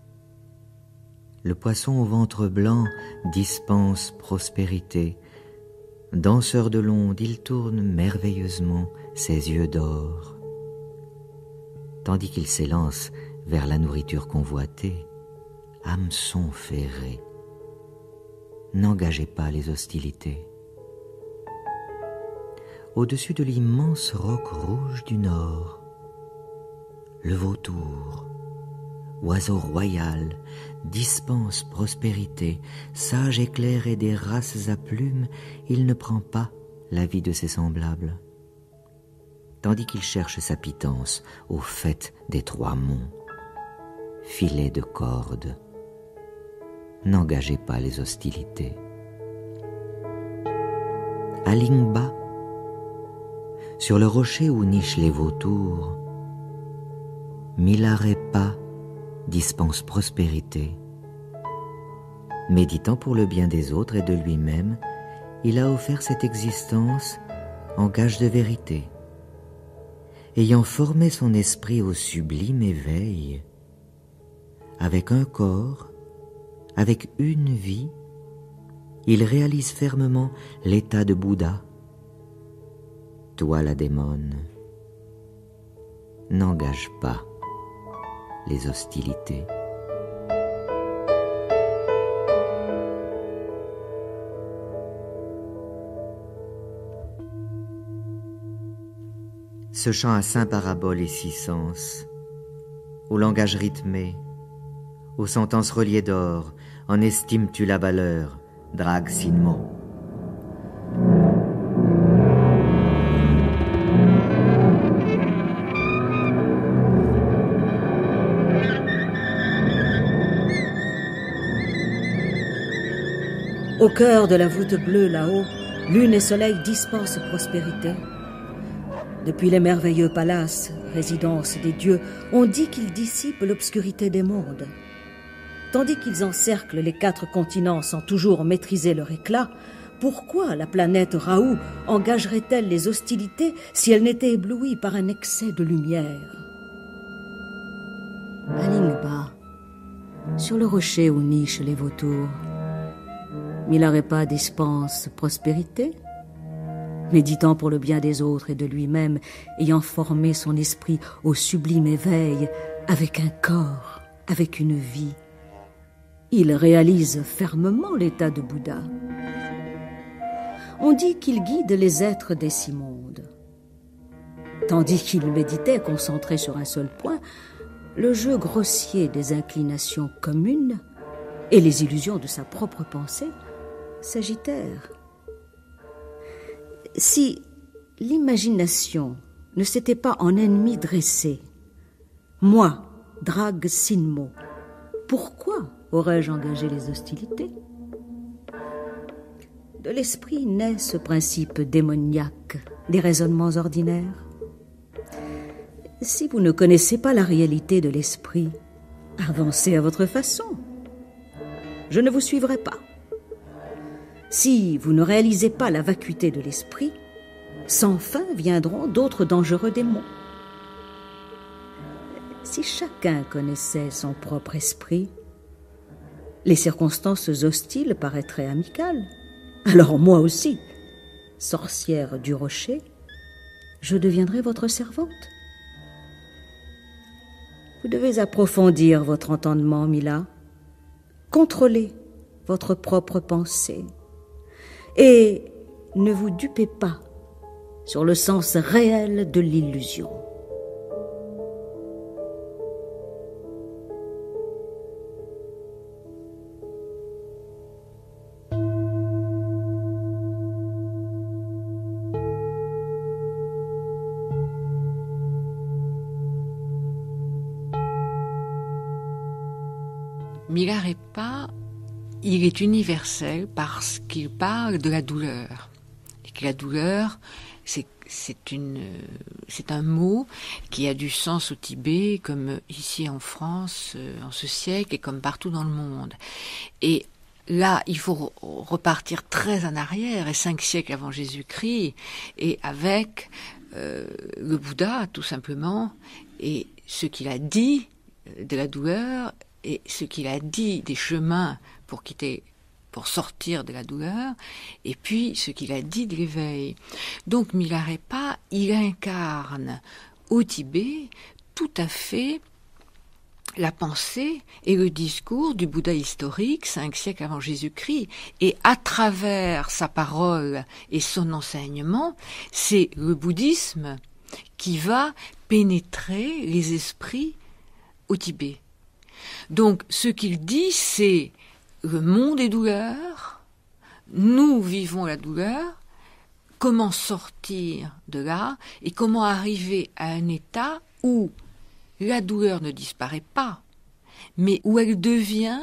le poisson au ventre blanc dispense prospérité. Danseur de l'onde, il tourne merveilleusement ses yeux d'or. Tandis qu'il s'élance vers la nourriture convoitée, hameçon ferré, n'engagez pas les hostilités. Au-dessus de l'immense roc rouge du nord, le vautour, oiseau royal, dispense prospérité, sage éclairé des races à plumes, il ne prend pas la vie de ses semblables. Tandis qu'il cherche sa pitance au faîte des trois monts, filet de cordes, n'engagez pas les hostilités. À Lingba, sur le rocher où nichent les vautours, Milarepa dispense prospérité. Méditant pour le bien des autres et de lui-même, il a offert cette existence en gage de vérité. Ayant formé son esprit au sublime éveil, avec un corps, avec une vie, il réalise fermement l'état de Bouddha. Toi, la démone, n'engage pas les hostilités. Ce chant à 5 paraboles et 6 sens, au langage rythmé, aux sentences reliées d'or, en estimes-tu la valeur, Drag Sinmo? Au cœur de la voûte bleue, là-haut, lune et soleil dispensent prospérité. Depuis les merveilleux palaces, résidences des dieux, on dit qu'ils dissipent l'obscurité des mondes. Tandis qu'ils encerclent les 4 continents sans toujours maîtriser leur éclat, pourquoi la planète Raoult engagerait-elle les hostilités si elle n'était éblouie par un excès de lumière? À Lingba, sur le rocher où nichent les vautours, Milarepa dispense prospérité, méditant pour le bien des autres et de lui-même, ayant formé son esprit au sublime éveil, avec un corps, avec une vie. Il réalise fermement l'état de Bouddha. On dit qu'il guide les êtres des 6 mondes. Tandis qu'il méditait concentré sur un seul point, le jeu grossier des inclinations communes et les illusions de sa propre pensée s'agitèrent. Si l'imagination ne s'était pas en ennemi dressé, moi, Drag Sinmo, pourquoi aurais-je engagé les hostilités? De l'esprit naît ce principe démoniaque des raisonnements ordinaires. Si vous ne connaissez pas la réalité de l'esprit, avancez à votre façon. Je ne vous suivrai pas. Si vous ne réalisez pas la vacuité de l'esprit, sans fin viendront d'autres dangereux démons. Si chacun connaissait son propre esprit, les circonstances hostiles paraîtraient amicales. Alors moi aussi, sorcière du rocher, je deviendrai votre servante. Vous devez approfondir votre entendement, Mila. Contrôlez votre propre pensée. Et ne vous dupez pas sur le sens réel de l'illusion. Milarepa, il est universel parce qu'il parle de la douleur. Et que la douleur, c'est un mot qui a du sens au Tibet, comme ici en France, en ce siècle, et comme partout dans le monde. Et là, il faut repartir très en arrière, et 5 siècles avant Jésus-Christ, et avec le Bouddha, tout simplement, et ce qu'il a dit de la douleur, et ce qu'il a dit des chemins pour sortir de la douleur, et puis ce qu'il a dit de l'éveil. Donc Milarepa, il incarne au Tibet tout à fait la pensée et le discours du Bouddha historique, 5 siècles avant Jésus-Christ, et à travers sa parole et son enseignement, c'est le bouddhisme qui va pénétrer les esprits au Tibet. Donc, ce qu'il dit, c'est le monde est douleur, nous vivons la douleur, comment sortir de là et comment arriver à un état où la douleur ne disparaît pas, mais où elle devient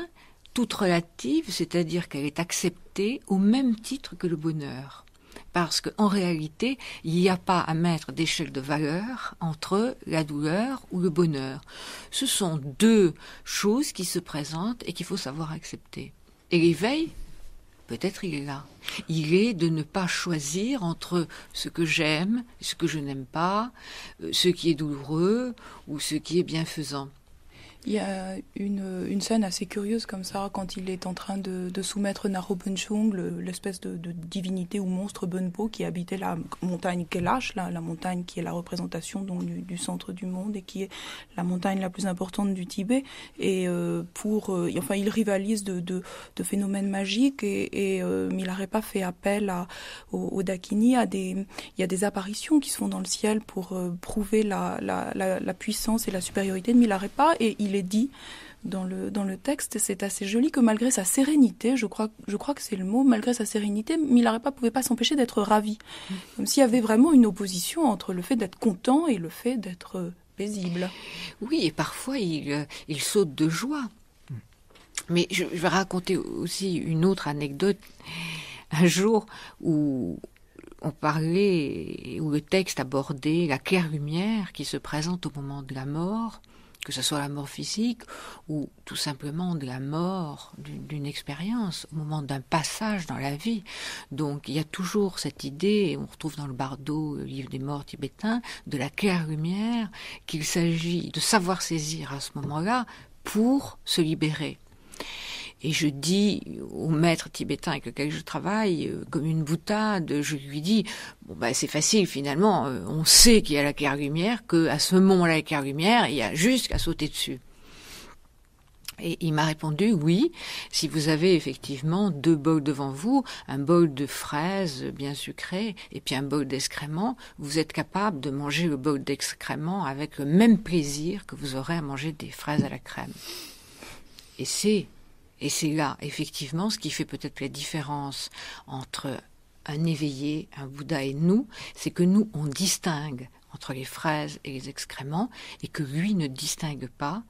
toute relative, c'est-à-dire qu'elle est acceptée au même titre que le bonheur. Parce qu'en réalité, il n'y a pas à mettre d'échelle de valeur entre la douleur ou le bonheur. Ce sont 2 choses qui se présentent et qu'il faut savoir accepter. Et l'éveil, peut-être il est là. Il est de ne pas choisir entre ce que j'aime, ce que je n'aime pas, ce qui est douloureux ou ce qui est bienfaisant. Il y a une scène assez curieuse comme ça, quand il est en train de soumettre Narobenchung, l'espèce de divinité ou monstre Benpo qui habitait la montagne Kailash, la montagne qui est la représentation donc, du centre du monde et qui est la montagne la plus importante du Tibet. Et il rivalise de phénomènes magiques et Milarepa fait appel au Dakini. Il y a des apparitions qui se font dans le ciel pour prouver la puissance et la supériorité de Milarepa, et il est dit dans le texte, c'est assez joli, que malgré sa sérénité, je crois que c'est le mot, malgré sa sérénité, Milarepa pouvait pas s'empêcher d'être ravi. Comme s'il y avait vraiment une opposition entre le fait d'être content et le fait d'être paisible. Oui, et parfois il saute de joie. Mais je vais raconter aussi une autre anecdote. Un jour où on parlait, où le texte abordait la claire-lumière qui se présente au moment de la mort, que ce soit la mort physique ou tout simplement de la mort d'une expérience, au moment d'un passage dans la vie. Donc il y a toujours cette idée, on retrouve dans le Bardo, le livre des morts tibétains, de la claire-lumière qu'il s'agit de savoir saisir à ce moment-là pour se libérer. Et je dis au maître tibétain avec lequel je travaille, comme une boutade, je lui dis, c'est facile finalement, on sait qu'il y a la claire-lumière, qu'à ce moment-là, la claire-lumière, il y a juste qu'à sauter dessus. Et il m'a répondu, oui, si vous avez effectivement 2 bols devant vous, un bol de fraises bien sucrées et puis un bol d'excréments, vous êtes capable de manger le bol d'excréments avec le même plaisir que vous aurez à manger des fraises à la crème. Et c'est là, effectivement, ce qui fait peut-être la différence entre un éveillé, un Bouddha et nous, c'est que nous, on distingue entre les fraises et les excréments, et que lui ne distingue pas,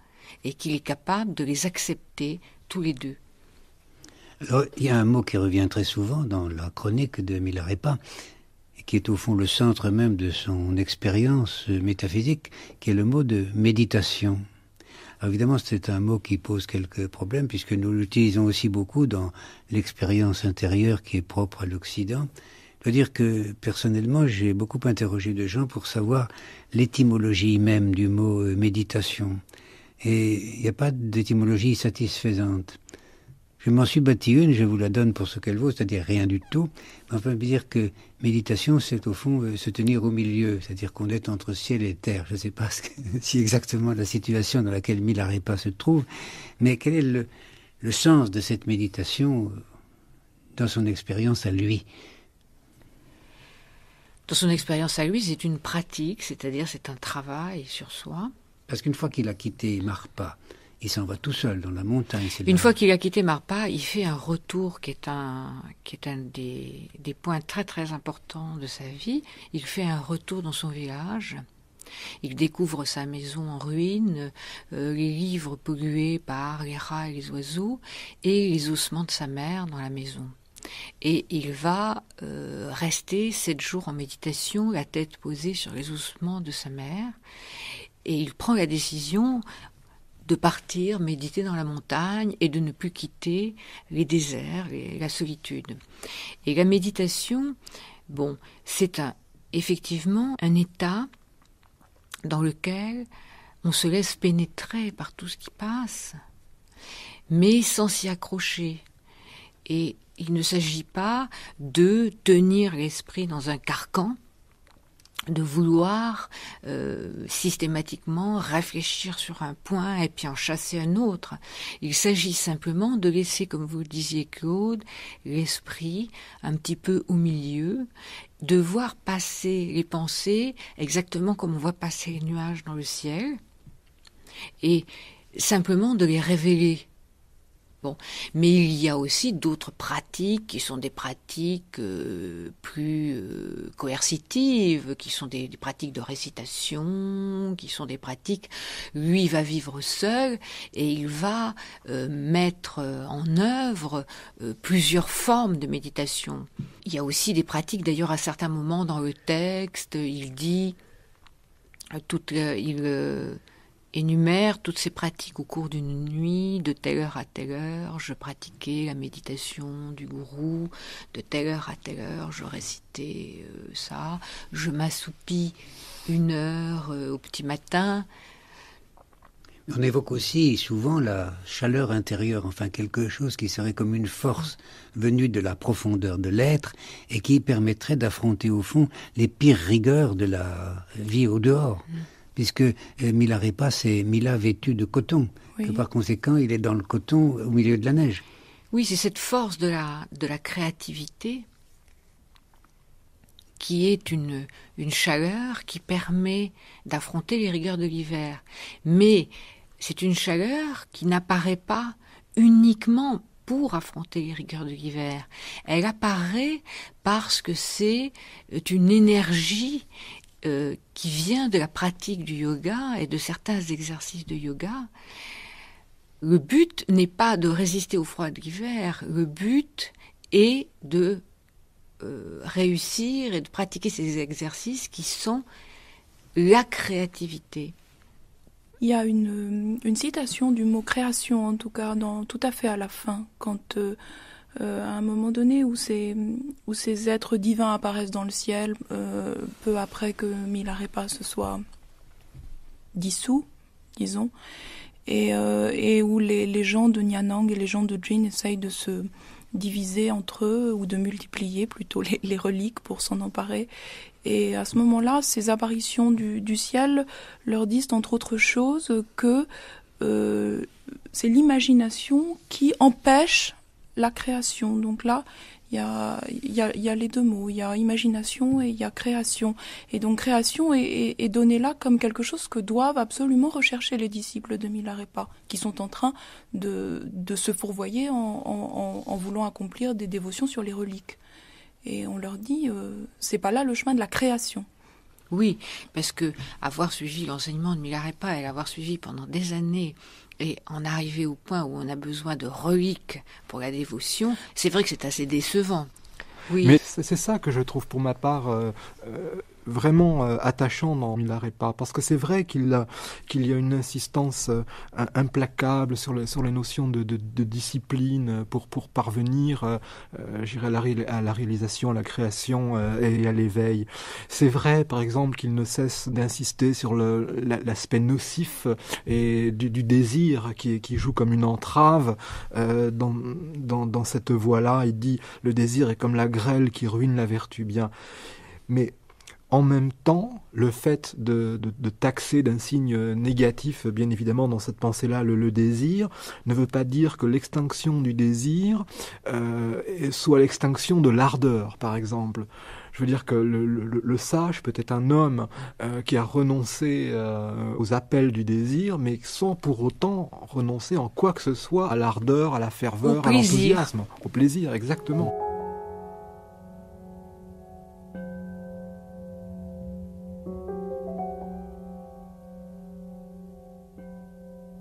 et qu'il est capable de les accepter tous les deux. Alors, il y a un mot qui revient très souvent dans la chronique de Milarepa, et qui est au fond le centre même de son expérience métaphysique, qui est le mot de méditation. Alors évidemment, c'est un mot qui pose quelques problèmes, puisque nous l'utilisons aussi beaucoup dans l'expérience intérieure qui est propre à l'Occident. Je dois dire que, personnellement, j'ai beaucoup interrogé de gens pour savoir l'étymologie même du mot méditation. Et il n'y a pas d'étymologie satisfaisante. Je m'en suis bâti une, je vous la donne pour ce qu'elle vaut, c'est-à-dire rien du tout. Mais enfin, on peut dire que méditation, c'est au fond se tenir au milieu, c'est-à-dire qu'on est entre ciel et terre. Je ne sais pas si exactement la situation dans laquelle Milarepa se trouve, mais quel est le sens de cette méditation dans son expérience à lui? Dans son expérience à lui, c'est une pratique, c'est-à-dire c'est un travail sur soi. Parce qu'une fois qu'il a quitté Marpa, il s'en va tout seul dans la montagne. Une fois qu'il a quitté Marpa, il fait un retour qui est un des points très très importants de sa vie. Il fait un retour dans son village. Il découvre sa maison en ruine, les livres pollués par les rats et les oiseaux, et les ossements de sa mère dans la maison. Et il va rester 7 jours en méditation, la tête posée sur les ossements de sa mère. Et il prend la décision de partir méditer dans la montagne et de ne plus quitter les déserts, la solitude. Et la méditation, c'est effectivement un état dans lequel on se laisse pénétrer par tout ce qui passe, mais sans s'y accrocher. Et il ne s'agit pas de tenir l'esprit dans un carcan, de vouloir systématiquement réfléchir sur un point et puis en chasser un autre. Il s'agit simplement de laisser, comme vous le disiez Claude, l'esprit un petit peu au milieu, de voir passer les pensées exactement comme on voit passer les nuages dans le ciel, et simplement de les révéler. Mais il y a aussi d'autres pratiques qui sont des pratiques plus coercitives, qui sont des pratiques de récitation, qui sont des pratiques... Lui, il va vivre seul et il va mettre en œuvre plusieurs formes de méditation. Il y a aussi des pratiques, d'ailleurs, à certains moments dans le texte, il dit... énumère toutes ces pratiques au cours d'une nuit, de telle heure à telle heure, je pratiquais la méditation du gourou, de telle heure à telle heure, je récitais ça, je m'assoupis 1 heure au petit matin. On évoque aussi souvent la chaleur intérieure, enfin quelque chose qui serait comme une force venue de la profondeur de l'être et qui permettrait d'affronter au fond les pires rigueurs de la vie au dehors. Puisque Milarepa, c'est Mila vêtu de coton. Oui. Que par conséquent, il est dans le coton au milieu de la neige. Oui, c'est cette force de la créativité qui est une chaleur qui permet d'affronter les rigueurs de l'hiver. Mais c'est une chaleur qui n'apparaît pas uniquement pour affronter les rigueurs de l'hiver. Elle apparaît parce que c'est une énergie qui vient de la pratique du yoga et de certains exercices de yoga. Le but n'est pas de résister au froid de l'hiver, le but est de réussir et de pratiquer ces exercices qui sont la créativité. Il y a une citation du mot création, en tout cas, tout à fait à la fin, quand à un moment donné où ces êtres divins apparaissent dans le ciel, peu après que Milarepa se soit dissous, disons, et où les gens de Nyanang et les gens de Jin essayent de se diviser entre eux, ou de multiplier plutôt les reliques pour s'en emparer. Et à ce moment-là, ces apparitions du ciel leur disent, entre autres choses, que c'est l'imagination qui empêche la création. Donc là, il y a les deux mots, il y a imagination et il y a création. Et donc création est donnée là comme quelque chose que doivent absolument rechercher les disciples de Milarepa, qui sont en train de se fourvoyer en voulant accomplir des dévotions sur les reliques. Et on leur dit, c'est pas là le chemin de la création. Oui, parce que avoir suivi l'enseignement de Milarepa et l'avoir suivi pendant des années et en arriver au point où on a besoin de reliques pour la dévotion, c'est vrai que c'est assez décevant. Oui. Mais c'est ça que je trouve pour ma part vraiment attachant dans Milarepa, parce que c'est vrai qu'il y a une insistance implacable sur les notions de discipline pour parvenir à la réalisation, à la création et à l'éveil. C'est vrai par exemple qu'il ne cesse d'insister sur l'aspect nocif et du désir qui joue comme une entrave dans cette voie-là. Il dit le désir est comme la grêle qui ruine la vertu. Bien, mais en même temps, le fait de taxer d'un signe négatif, bien évidemment, dans cette pensée-là, le désir, ne veut pas dire que l'extinction du désir soit l'extinction de l'ardeur, par exemple. Je veux dire que le sage peut être un homme qui a renoncé aux appels du désir, mais sans pour autant renoncer en quoi que ce soit à l'ardeur, à la ferveur, à l'enthousiasme, au plaisir, exactement.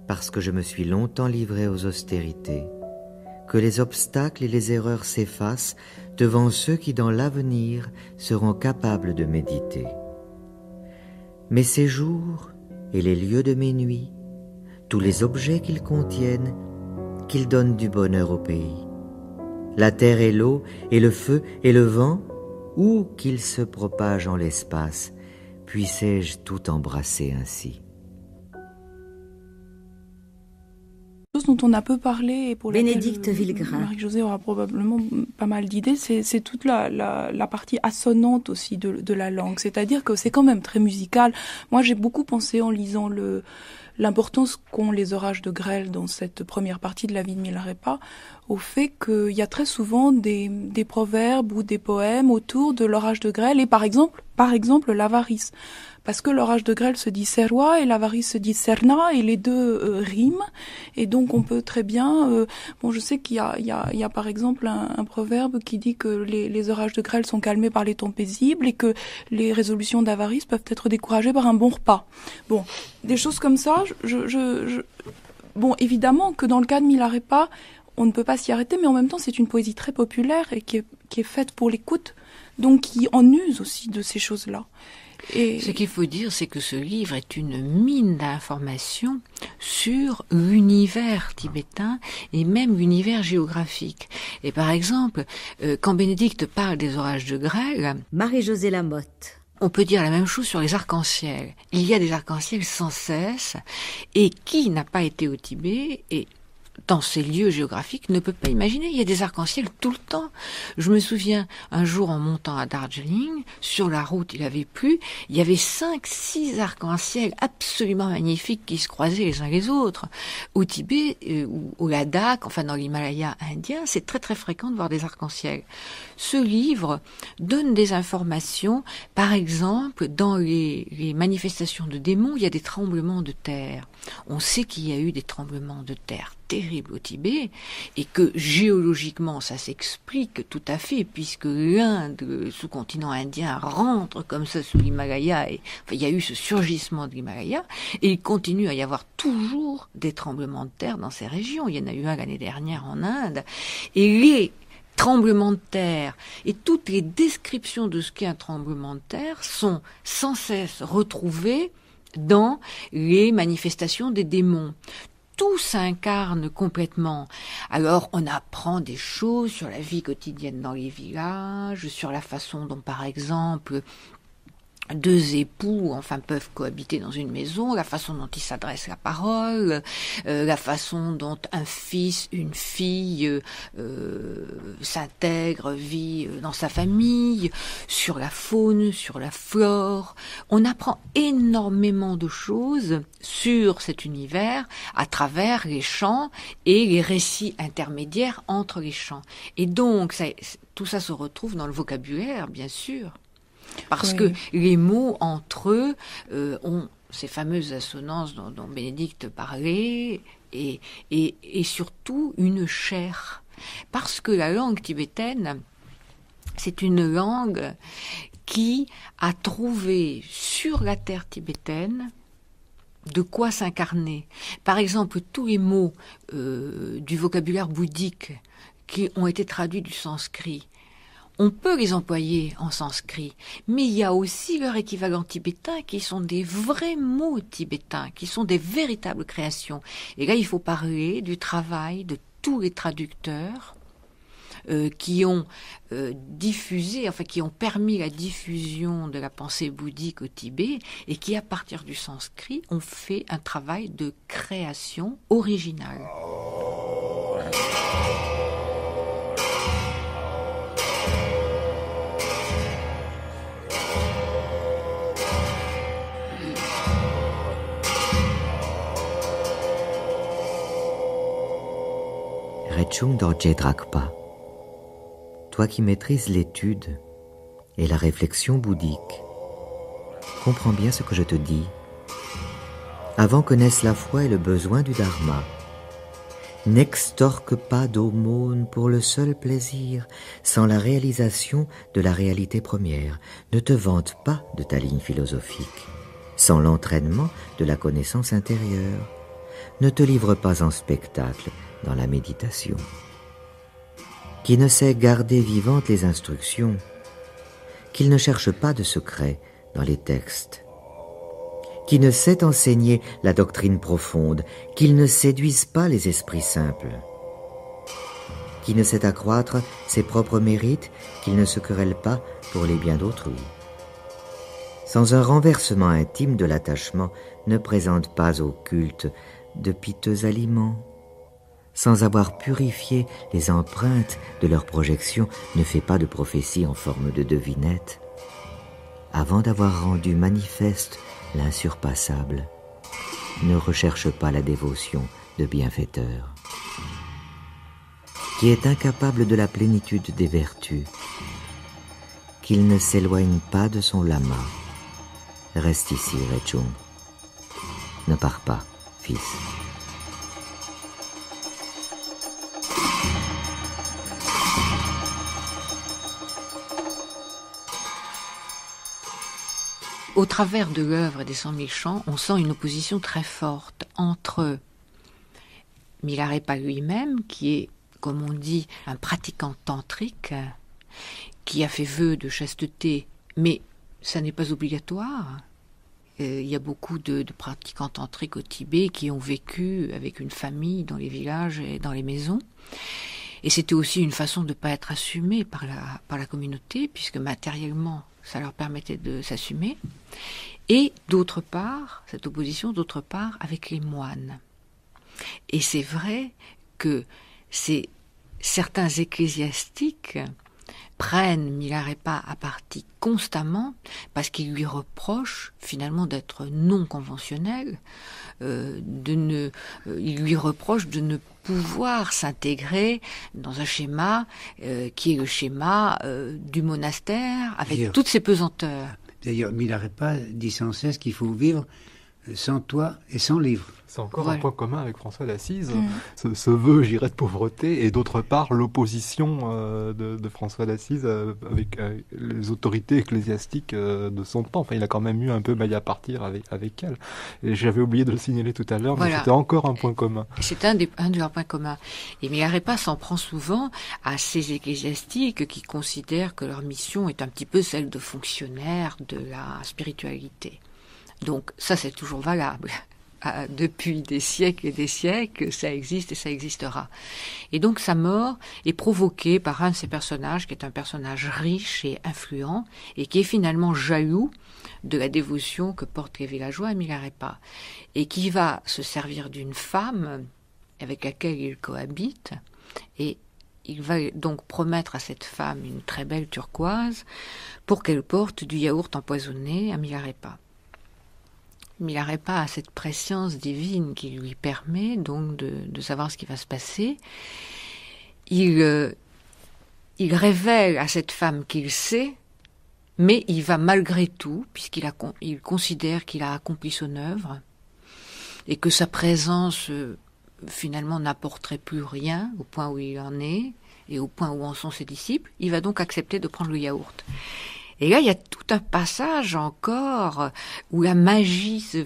Parce que je me suis longtemps livré aux austérités, que les obstacles et les erreurs s'effacent devant ceux qui dans l'avenir seront capables de méditer. Mes séjours et les lieux de mes nuits, tous les objets qu'ils contiennent, qu'ils donnent du bonheur au pays. La terre et l'eau et le feu et le vent, où qu'ils se propagent en l'espace, puissé-je tout embrasser ainsi. Chose dont on a peu parlé et pour Bénédicte Villegrain. Marie-Josée aura probablement pas mal d'idées, c'est toute la partie assonante aussi de la langue, c'est-à-dire que c'est quand même très musical. Moi j'ai beaucoup pensé en lisant l'importance qu'ont les orages de grêle dans cette première partie de la vie de Milarepa, au fait qu'il y a très souvent des proverbes ou des poèmes autour de l'orage de grêle, et par exemple l'avarice. Parce que l'orage de grêle se dit serwa et l'avarice se dit serna, et les deux riment, et donc on peut très bien... je sais qu'il y a par exemple un proverbe qui dit que les orages de grêle sont calmés par les temps paisibles et que les résolutions d'avarice peuvent être découragées par un bon repas. Bon, des choses comme ça, bon, évidemment que dans le cas de Milarepa, on ne peut pas s'y arrêter, mais en même temps c'est une poésie très populaire et qui est faite pour l'écoute, donc qui en use aussi de ces choses-là. Et ce qu'il faut dire, c'est que ce livre est une mine d'informations sur l'univers tibétain et même l'univers géographique. Et par exemple, quand Bénédicte parle des orages de grêle... Marie-Josée Lamotte. on peut dire la même chose sur les arcs-en-ciel. Il y a des arcs-en-ciel sans cesse, et qui n'a pas été au Tibet et dans ces lieux géographiques ne peut pas imaginer. Il y a des arcs-en-ciel tout le temps. Je me souviens, un jour en montant à Darjeeling, sur la route, il avait plu, il y avait 5-6 arcs-en-ciel absolument magnifiques qui se croisaient les uns les autres. Au Tibet, ou au Ladakh, enfin dans l'Himalaya indien, c'est très très fréquent de voir des arcs-en-ciel. Ce livre donne des informations, par exemple, dans les manifestations de démons, il y a des tremblements de terre. On sait qu'il y a eu des tremblements de terre terribles au Tibet, et que géologiquement ça s'explique tout à fait, puisque l'Inde, le sous-continent indien, rentre comme ça sous l'Himalaya, et enfin, il y a eu ce surgissement de l'Himalaya, et il continue à y avoir toujours des tremblements de terre dans ces régions. Il y en a eu un l'année dernière en Inde, et les tremblements de terre et toutes les descriptions de ce qu'est un tremblement de terre sont sans cesse retrouvées dans les manifestations des démons. Tout s'incarne complètement. Alors on apprend des choses sur la vie quotidienne dans les villages, sur la façon dont par exemple 2 époux, enfin, peuvent cohabiter dans une maison, la façon dont ils s'adressent la parole, la façon dont un fils, une fille s'intègre, vit dans sa famille, sur la faune, sur la flore. On apprend énormément de choses sur cet univers à travers les chants et les récits intermédiaires entre les chants. Et donc, tout ça se retrouve dans le vocabulaire, bien sûr. Parce que les mots entre eux ont ces fameuses assonances dont Bénédicte parlait, et surtout une chair. Parce que la langue tibétaine, c'est une langue qui a trouvé sur la terre tibétaine de quoi s'incarner. Par exemple, tous les mots du vocabulaire bouddhique qui ont été traduits du sanskrit, on peut les employer en sanskrit, mais il y a aussi leur équivalent tibétain qui sont des vrais mots tibétains, qui sont des véritables créations. Et là, il faut parler du travail de tous les traducteurs qui ont diffusé, enfin qui ont permis la diffusion de la pensée bouddhique au Tibet et qui, à partir du sanskrit, ont fait un travail de création originale. Rechung Dorje Drakpa, toi qui maîtrises l'étude et la réflexion bouddhique, comprends bien ce que je te dis. Avant que naisse la foi et le besoin du dharma, n'extorque pas d'aumône pour le seul plaisir, sans la réalisation de la réalité première. Ne te vante pas de ta ligne philosophique, sans l'entraînement de la connaissance intérieure. Ne te livre pas en spectacle dans la méditation. Qui ne sait garder vivantes les instructions, qu'il ne cherche pas de secret dans les textes, qui ne sait enseigner la doctrine profonde, qu'il ne séduise pas les esprits simples, qui ne sait accroître ses propres mérites, qu'il ne se querelle pas pour les biens d'autrui. Sans un renversement intime de l'attachement, ne présente pas au culte de piteux aliments. Sans avoir purifié les empreintes de leurs projections, ne fais pas de prophétie en forme de devinette. Avant d'avoir rendu manifeste l'insurpassable, ne recherche pas la dévotion de bienfaiteur. Qui est incapable de la plénitude des vertus, qu'il ne s'éloigne pas de son lama. Reste ici, Rechung. Ne pars pas, fils. Au travers de l'œuvre des 100 000 chants, on sent une opposition très forte entre Milarepa lui-même, qui est, comme on dit, un pratiquant tantrique, qui a fait vœu de chasteté, mais ça n'est pas obligatoire. Il y a beaucoup de pratiquants tantriques au Tibet qui ont vécu avec une famille dans les villages et dans les maisons. Et c'était aussi une façon de ne pas être assumé par la communauté, puisque matériellement, ça leur permettait de s'assumer. Et d'autre part, cette opposition, d'autre part, avec les moines. Et c'est vrai que certains ecclésiastiques prennent Milarépa à partie constamment parce qu'ils lui reprochent finalement d'être non conventionnel, il lui reproche de ne pouvoir s'intégrer dans un schéma qui est le schéma du monastère avec toutes ses pesanteurs. D'ailleurs, Milarépa dit sans cesse qu'il faut vivre sans toit et sans livre. C'est encore un point commun avec François d'Assise, ce vœu, j'irais, de pauvreté, et d'autre part l'opposition de François d'Assise avec les autorités ecclésiastiques de son temps. Enfin, il a quand même eu un peu maille à partir avec elle. Et j'avais oublié de le signaler tout à l'heure, mais c'était encore un point commun. C'est un de leurs points communs. Et Milarépa s'en prend souvent à ces ecclésiastiques qui considèrent que leur mission est un petit peu celle de fonctionnaires de la spiritualité. Donc ça, c'est toujours valable. Depuis des siècles et des siècles, ça existe et ça existera. Et donc sa mort est provoquée par un de ces personnages, qui est un personnage riche et influent, et qui est finalement jaloux de la dévotion que portent les villageois à Milarépa, et qui va se servir d'une femme avec laquelle il cohabite, et il va donc promettre à cette femme une très belle turquoise pour qu'elle porte du yaourt empoisonné à Milarépa. Milarépa a cette prescience divine qui lui permet donc de savoir ce qui va se passer. Il révèle à cette femme qu'il sait, mais il va malgré tout, puisqu'il considère qu'il a accompli son œuvre, et que sa présence finalement n'apporterait plus rien au point où il en est, et au point où en sont ses disciples, il va donc accepter de prendre le yaourt. Et là, il y a tout un passage encore où la magie se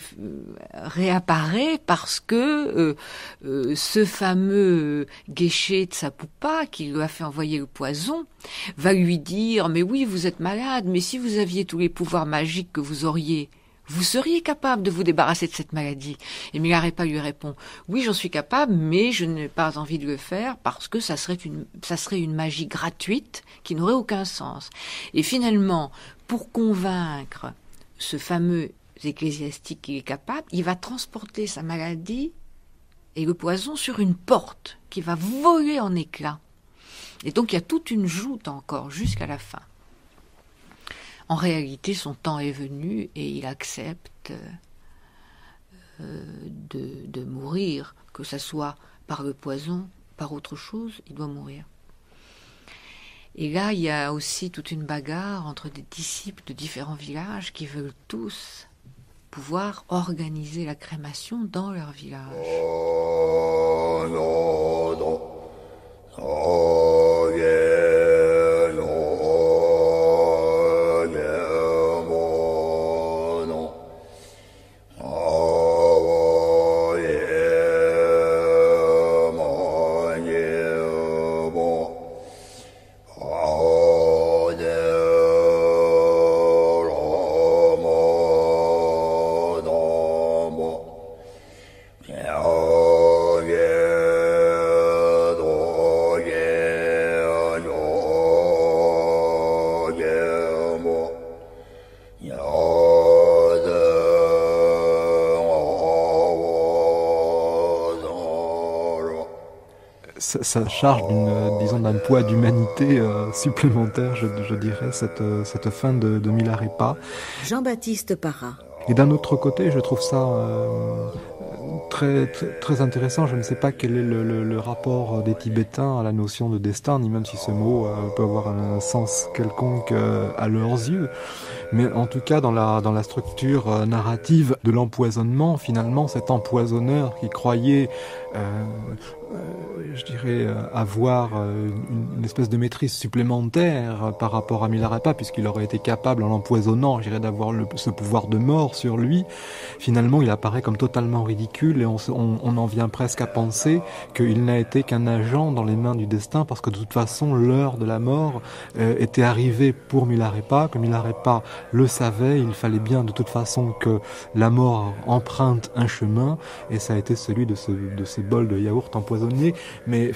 réapparaît parce que ce fameux Geshe Tsapupa qui lui a fait envoyer le poison va lui dire « Mais oui, vous êtes malade, mais si vous aviez tous les pouvoirs magiques que vous auriez, vous seriez capable de vous débarrasser de cette maladie. » Et Milarépa lui répond « Oui, j'en suis capable, mais je n'ai pas envie de le faire parce que ça serait une magie gratuite qui n'aurait aucun sens. » Et finalement, pour convaincre ce fameux ecclésiastique qu'il est capable, il va transporter sa maladie et le poison sur une porte qui va voler en éclats. Et donc il y a toute une joute encore jusqu'à la fin. En réalité, son temps est venu et il accepte de mourir, que ce soit par le poison, par autre chose, il doit mourir. Et là, il y a aussi toute une bagarre entre des disciples de différents villages qui veulent tous pouvoir organiser la crémation dans leur village. Ça charge d'un poids d'humanité supplémentaire, je dirais, cette fin de Milarépa. Jean-Baptiste Parra. Et d'un autre côté, je trouve ça très, très, très intéressant. Je ne sais pas quel est le rapport des Tibétains à la notion de destin, ni même si ce mot peut avoir un sens quelconque à leurs yeux. Mais en tout cas, dans la structure narrative de l'empoisonnement, finalement, cet empoisonneur qui croyait je dirais, avoir une espèce de maîtrise supplémentaire par rapport à Milarépa, puisqu'il aurait été capable, en l'empoisonnant, je dirais, d'avoir ce pouvoir de mort sur lui. Finalement, il apparaît comme totalement ridicule et on en vient presque à penser qu'il n'a été qu'un agent dans les mains du destin, parce que de toute façon, l'heure de la mort était arrivée pour Milarépa, que Milarépa le savait, il fallait bien de toute façon que la mort emprunte un chemin, et ça a été celui de ce bol de yaourt empoisonné. empoisonné, mais...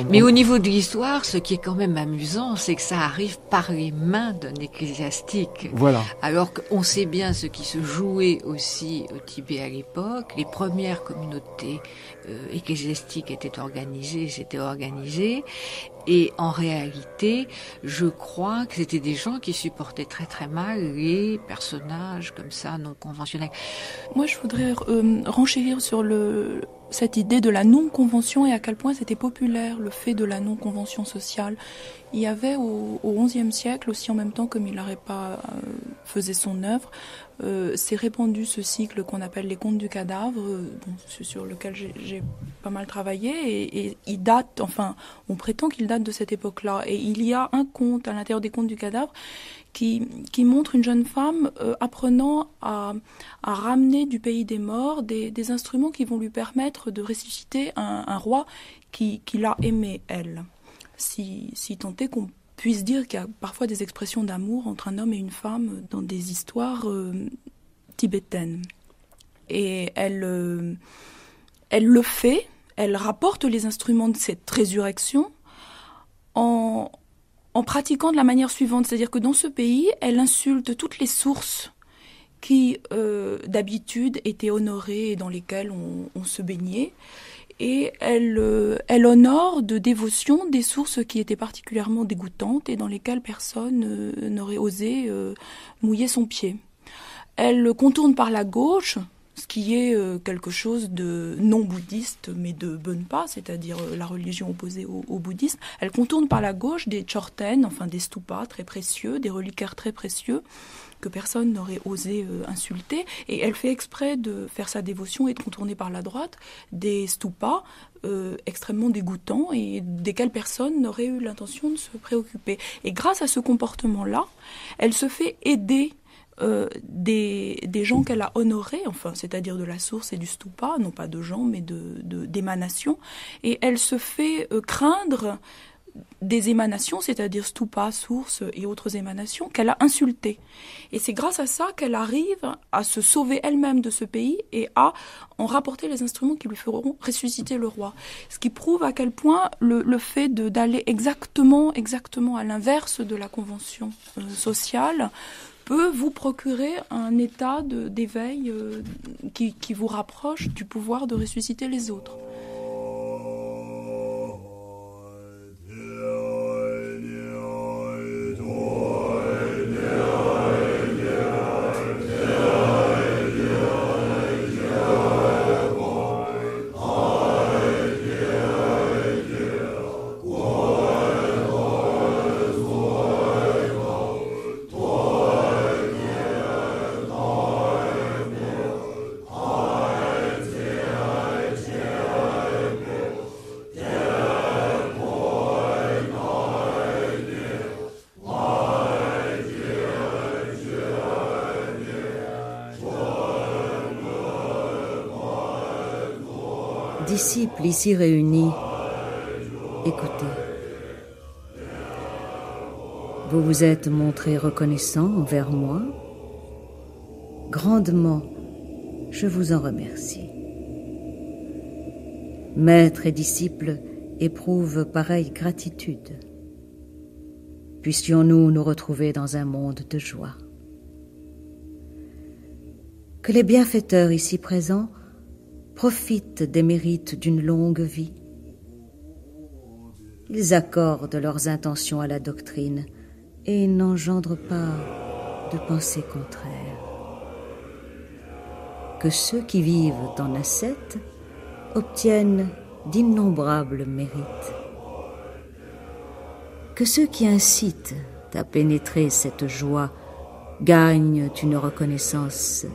Mais au niveau de l'histoire, ce qui est quand même amusant, c'est que ça arrive par les mains d'un ecclésiastique. Voilà. Alors qu'on sait bien ce qui se jouait aussi au Tibet à l'époque. Les premières communautés ecclésiastiques étaient organisées. Et en réalité, je crois que c'était des gens qui supportaient très très mal les personnages comme ça, non conventionnels. Moi, je voudrais renchérir sur cette idée de la non-convention et à quel point c'était populaire, le fait de la non-convention sociale. Il y avait au XIe siècle, aussi en même temps que Milarepa faisait son œuvre, s'est répandu ce cycle qu'on appelle les contes du cadavre, sur lequel j'ai pas mal travaillé, et il date, enfin, on prétend qu'il date de cette époque-là. Et il y a un conte à l'intérieur des contes du cadavre qui montre une jeune femme apprenant à ramener du pays des morts des instruments qui vont lui permettre de ressusciter un roi qui l'a aimé, elle. Si tant est qu'on puisse dire qu'il y a parfois des expressions d'amour entre un homme et une femme dans des histoires tibétaines. Et elle le fait, elle rapporte les instruments de cette résurrection en pratiquant de la manière suivante, c'est-à-dire que dans ce pays, elle insulte toutes les sources qui, d'habitude, étaient honorées et dans lesquelles on se baignait. Et elle honore de dévotion des sources qui étaient particulièrement dégoûtantes et dans lesquelles personne n'aurait osé mouiller son pied. Elle contourne par la gauche, ce qui est quelque chose de non bouddhiste, mais de Bonpa, c'est-à-dire la religion opposée au bouddhisme. Elle contourne par la gauche des chorten, enfin des stupas très précieux, des reliquaires très précieux, que personne n'aurait osé insulter, et elle fait exprès de faire sa dévotion et de contourner par la droite des stupas extrêmement dégoûtants et desquels personne n'aurait eu l'intention de se préoccuper. Et grâce à ce comportement-là, elle se fait aider des gens qu'elle a honorés, enfin, c'est-à-dire de la source et du stupa, non pas de gens, mais d'émanations, et elle se fait craindre des émanations, c'est-à-dire stupa, source et autres émanations, qu'elle a insultées. Et c'est grâce à ça qu'elle arrive à se sauver elle-même de ce pays et à en rapporter les instruments qui lui feront ressusciter le roi. Ce qui prouve à quel point le fait d'aller exactement à l'inverse de la convention sociale peut vous procurer un état d'éveil qui vous rapproche du pouvoir de ressusciter les autres. Disciples ici réunis, écoutez. Vous vous êtes montrés reconnaissants envers moi. Grandement, je vous en remercie. Maître et disciples éprouvent pareille gratitude. Puissions-nous nous retrouver dans un monde de joie. Que les bienfaiteurs ici présents profitent des mérites d'une longue vie. Ils accordent leurs intentions à la doctrine et n'engendrent pas de pensées contraires. Que ceux qui vivent en ascète obtiennent d'innombrables mérites. Que ceux qui incitent à pénétrer cette joie gagnent une reconnaissance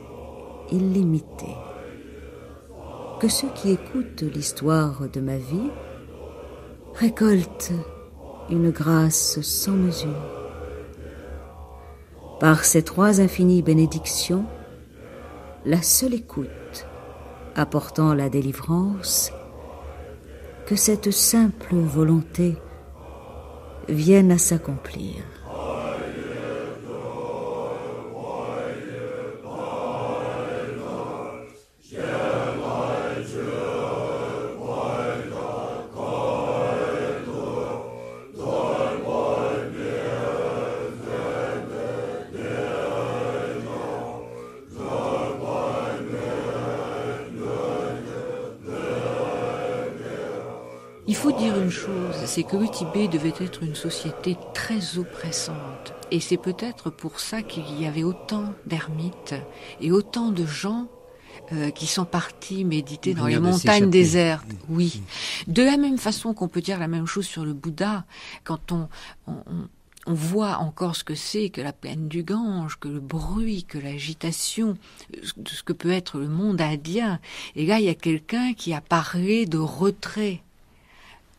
illimitée. Que ceux qui écoutent l'histoire de ma vie récoltent une grâce sans mesure. Par ces trois infinies bénédictions, la seule écoute apportant la délivrance, que cette simple volonté vienne à s'accomplir. Il faut dire une chose, c'est que le Tibet devait être une société très oppressante. Et c'est peut-être pour ça qu'il y avait autant d'ermites et autant de gens qui sont partis méditer dans les montagnes désertes. Oui. De la même façon qu'on peut dire la même chose sur le Bouddha, quand on voit encore ce que c'est que la plaine du Gange, que le bruit, que l'agitation, de ce que peut être le monde indien. Et là, il y a quelqu'un qui a parlé de retrait,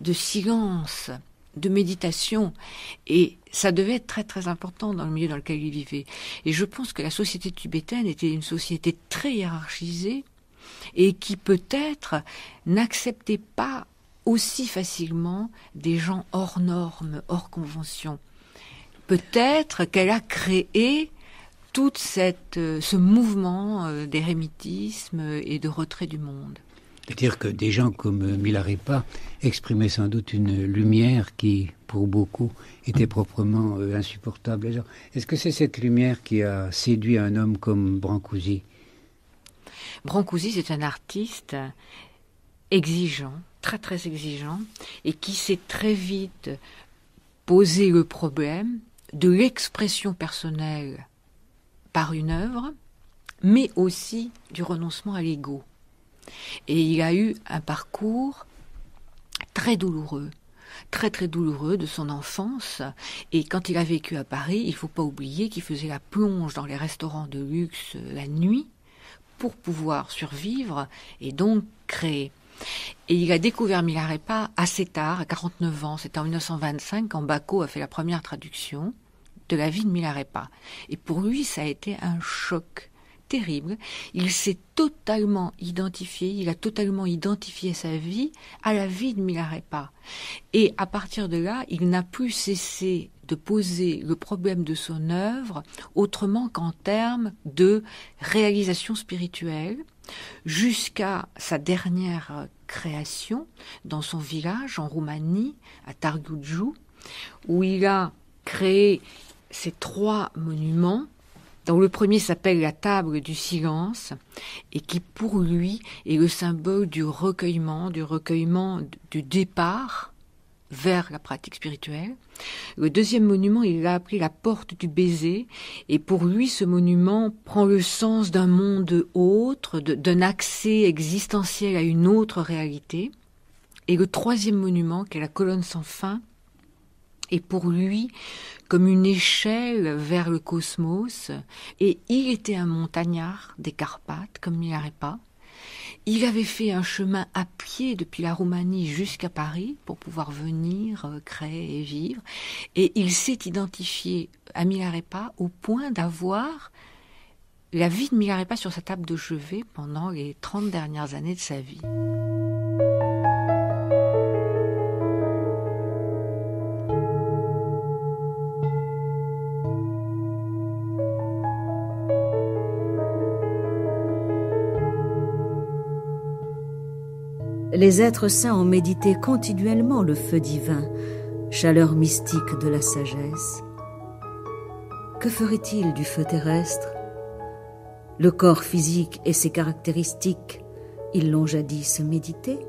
de silence, de méditation. Et ça devait être très très important dans le milieu dans lequel il vivait. Et je pense que la société tibétaine était une société très hiérarchisée et qui peut-être n'acceptait pas aussi facilement des gens hors normes, hors convention. Peut-être qu'elle a créé tout ce mouvement d'érémitisme et de retrait du monde. C'est-à-dire que des gens comme Milarepa exprimaient sans doute une lumière qui, pour beaucoup, était proprement insupportable. Est-ce que c'est cette lumière qui a séduit un homme comme Brancusi ? Brancusi, c'est un artiste exigeant, très très exigeant, et qui s'est très vite posé le problème de l'expression personnelle par une œuvre, mais aussi du renoncement à l'ego. Et il a eu un parcours très douloureux, très très douloureux de son enfance. Et quand il a vécu à Paris, il ne faut pas oublier qu'il faisait la plonge dans les restaurants de luxe la nuit pour pouvoir survivre et donc créer. Et il a découvert Milarepa assez tard, à 49 ans. C'était en 1925 quand Bacot a fait la première traduction de la vie de Milarepa. Et pour lui, ça a été un choc terrible. Il s'est totalement identifié, il a totalement identifié sa vie à la vie de Milarepa. Et à partir de là, il n'a plus cessé de poser le problème de son œuvre autrement qu'en termes de réalisation spirituelle, jusqu'à sa dernière création dans son village en Roumanie, à Târgu, où il a créé ces 3 monuments, dont le premier s'appelle la table du silence, et qui pour lui est le symbole du recueillement du départ vers la pratique spirituelle. Le deuxième monument, il l'a appelé la porte du baiser, et pour lui, ce monument prend le sens d'un monde autre, d'un accès existentiel à une autre réalité. Et le troisième monument, qui est la colonne sans fin, est pour lui comme une échelle vers le cosmos. Et il était un montagnard des Carpates, comme Milarepa. Il avait fait un chemin à pied depuis la Roumanie jusqu'à Paris pour pouvoir venir créer et vivre. Et il s'est identifié à Milarepa au point d'avoir la vie de Milarepa sur sa table de chevet pendant les 30 dernières années de sa vie. Les êtres saints ont médité continuellement le feu divin, chaleur mystique de la sagesse. Que ferait-il du feu terrestre ? Le corps physique et ses caractéristiques, ils l'ont jadis médité,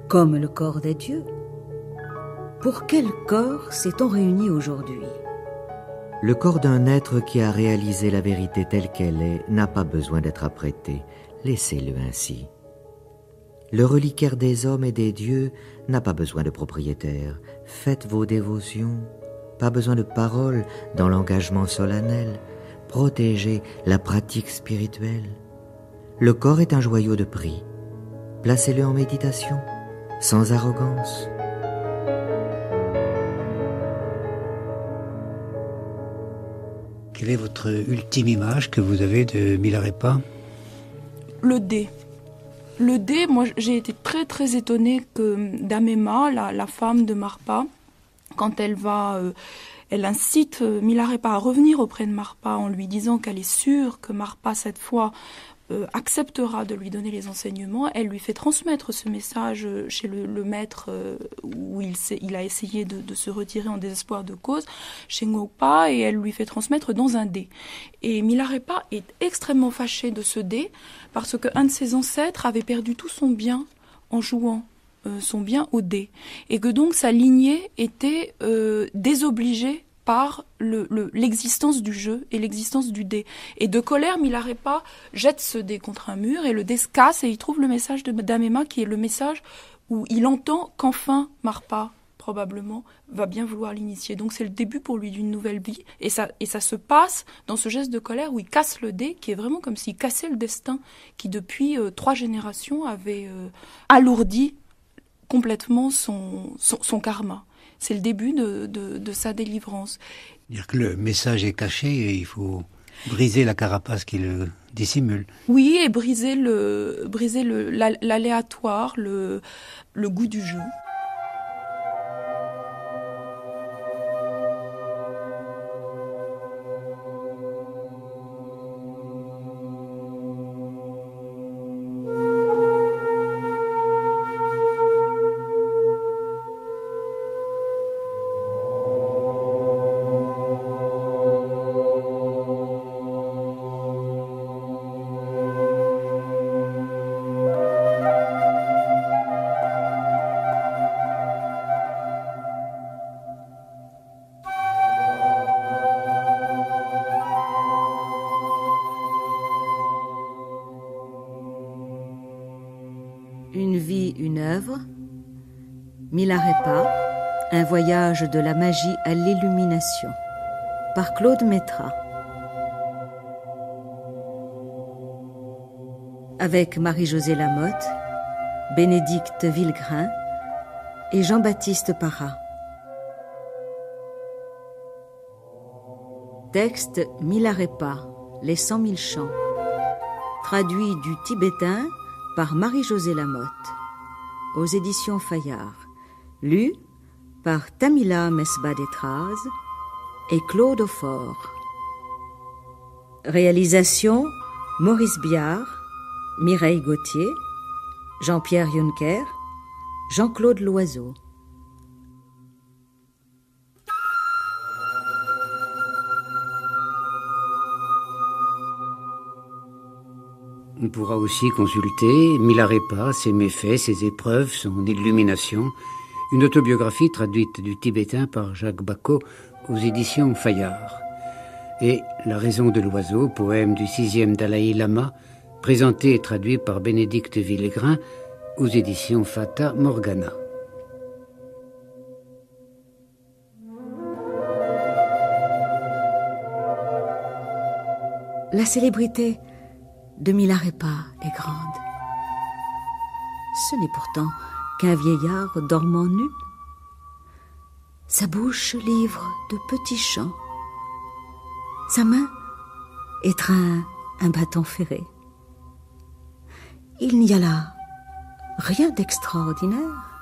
comme le corps des dieux. Pour quel corps s'est-on réuni aujourd'hui ? Le corps d'un être qui a réalisé la vérité telle qu'elle est n'a pas besoin d'être apprêté. Laissez-le ainsi. Le reliquaire des hommes et des dieux n'a pas besoin de propriétaire. Faites vos dévotions. Pas besoin de paroles dans l'engagement solennel. Protégez la pratique spirituelle. Le corps est un joyau de prix. Placez-le en méditation, sans arrogance. Quelle est votre ultime image que vous avez de Milarepa ? Le dé. Le dé, moi j'ai été très très étonnée que Damema, la femme de Marpa, quand elle incite Milarepa à revenir auprès de Marpa en lui disant qu'elle est sûre que Marpa cette fois acceptera de lui donner les enseignements. Elle lui fait transmettre ce message chez le maître où il a essayé de se retirer en désespoir de cause, chez Ngokpa, et elle lui fait transmettre dans un dé. Et Milarepa est extrêmement fâché de ce dé parce qu'un de ses ancêtres avait perdu tout son bien en jouant son bien au dé, et que donc sa lignée était désobligée par l'existence du jeu et l'existence du dé. Et de colère, Milarepa jette ce dé contre un mur et le dé se casse et il trouve le message de Dame Emma qui est le message où il entend qu'enfin Marpa, probablement, va bien vouloir l'initier. Donc c'est le début pour lui d'une nouvelle vie et ça se passe dans ce geste de colère où il casse le dé qui est vraiment comme s'il cassait le destin qui depuis 3 générations avait alourdi complètement son karma. C'est le début de sa délivrance. Dire que le message est caché et il faut briser la carapace qui le dissimule. Oui, et briser l'aléatoire, le goût du jeu. Une vie, une œuvre. Milarepa, un voyage de la magie à l'illumination. Par Claude Métra. Avec Marie-Josée Lamotte, Bénédicte Villegrain et Jean-Baptiste Parra. Texte Milarepa, les 100 000 chants. Traduit du tibétain par Marie-Josée Lamotte, aux éditions Fayard. Lu par Tamila Mesbah-Détraz et Claude Aufort. Réalisation Maurice Biard, Mireille Gauthier, Jean-Pierre Juncker, Jean-Claude Loiseau. On pourra aussi consulter Milarepa, ses méfaits, ses épreuves, son illumination, une autobiographie traduite du tibétain par Jacques Bacot aux éditions Fayard. Et La raison de l'oiseau, poème du 6e Dalai Lama, présenté et traduit par Bénédicte Villegrain aux éditions Fata Morgana. La célébrité de Milarepa est grande. Ce n'est pourtant qu'un vieillard dormant nu. Sa bouche livre de petits chants. Sa main étreint un bâton ferré. Il n'y a là rien d'extraordinaire.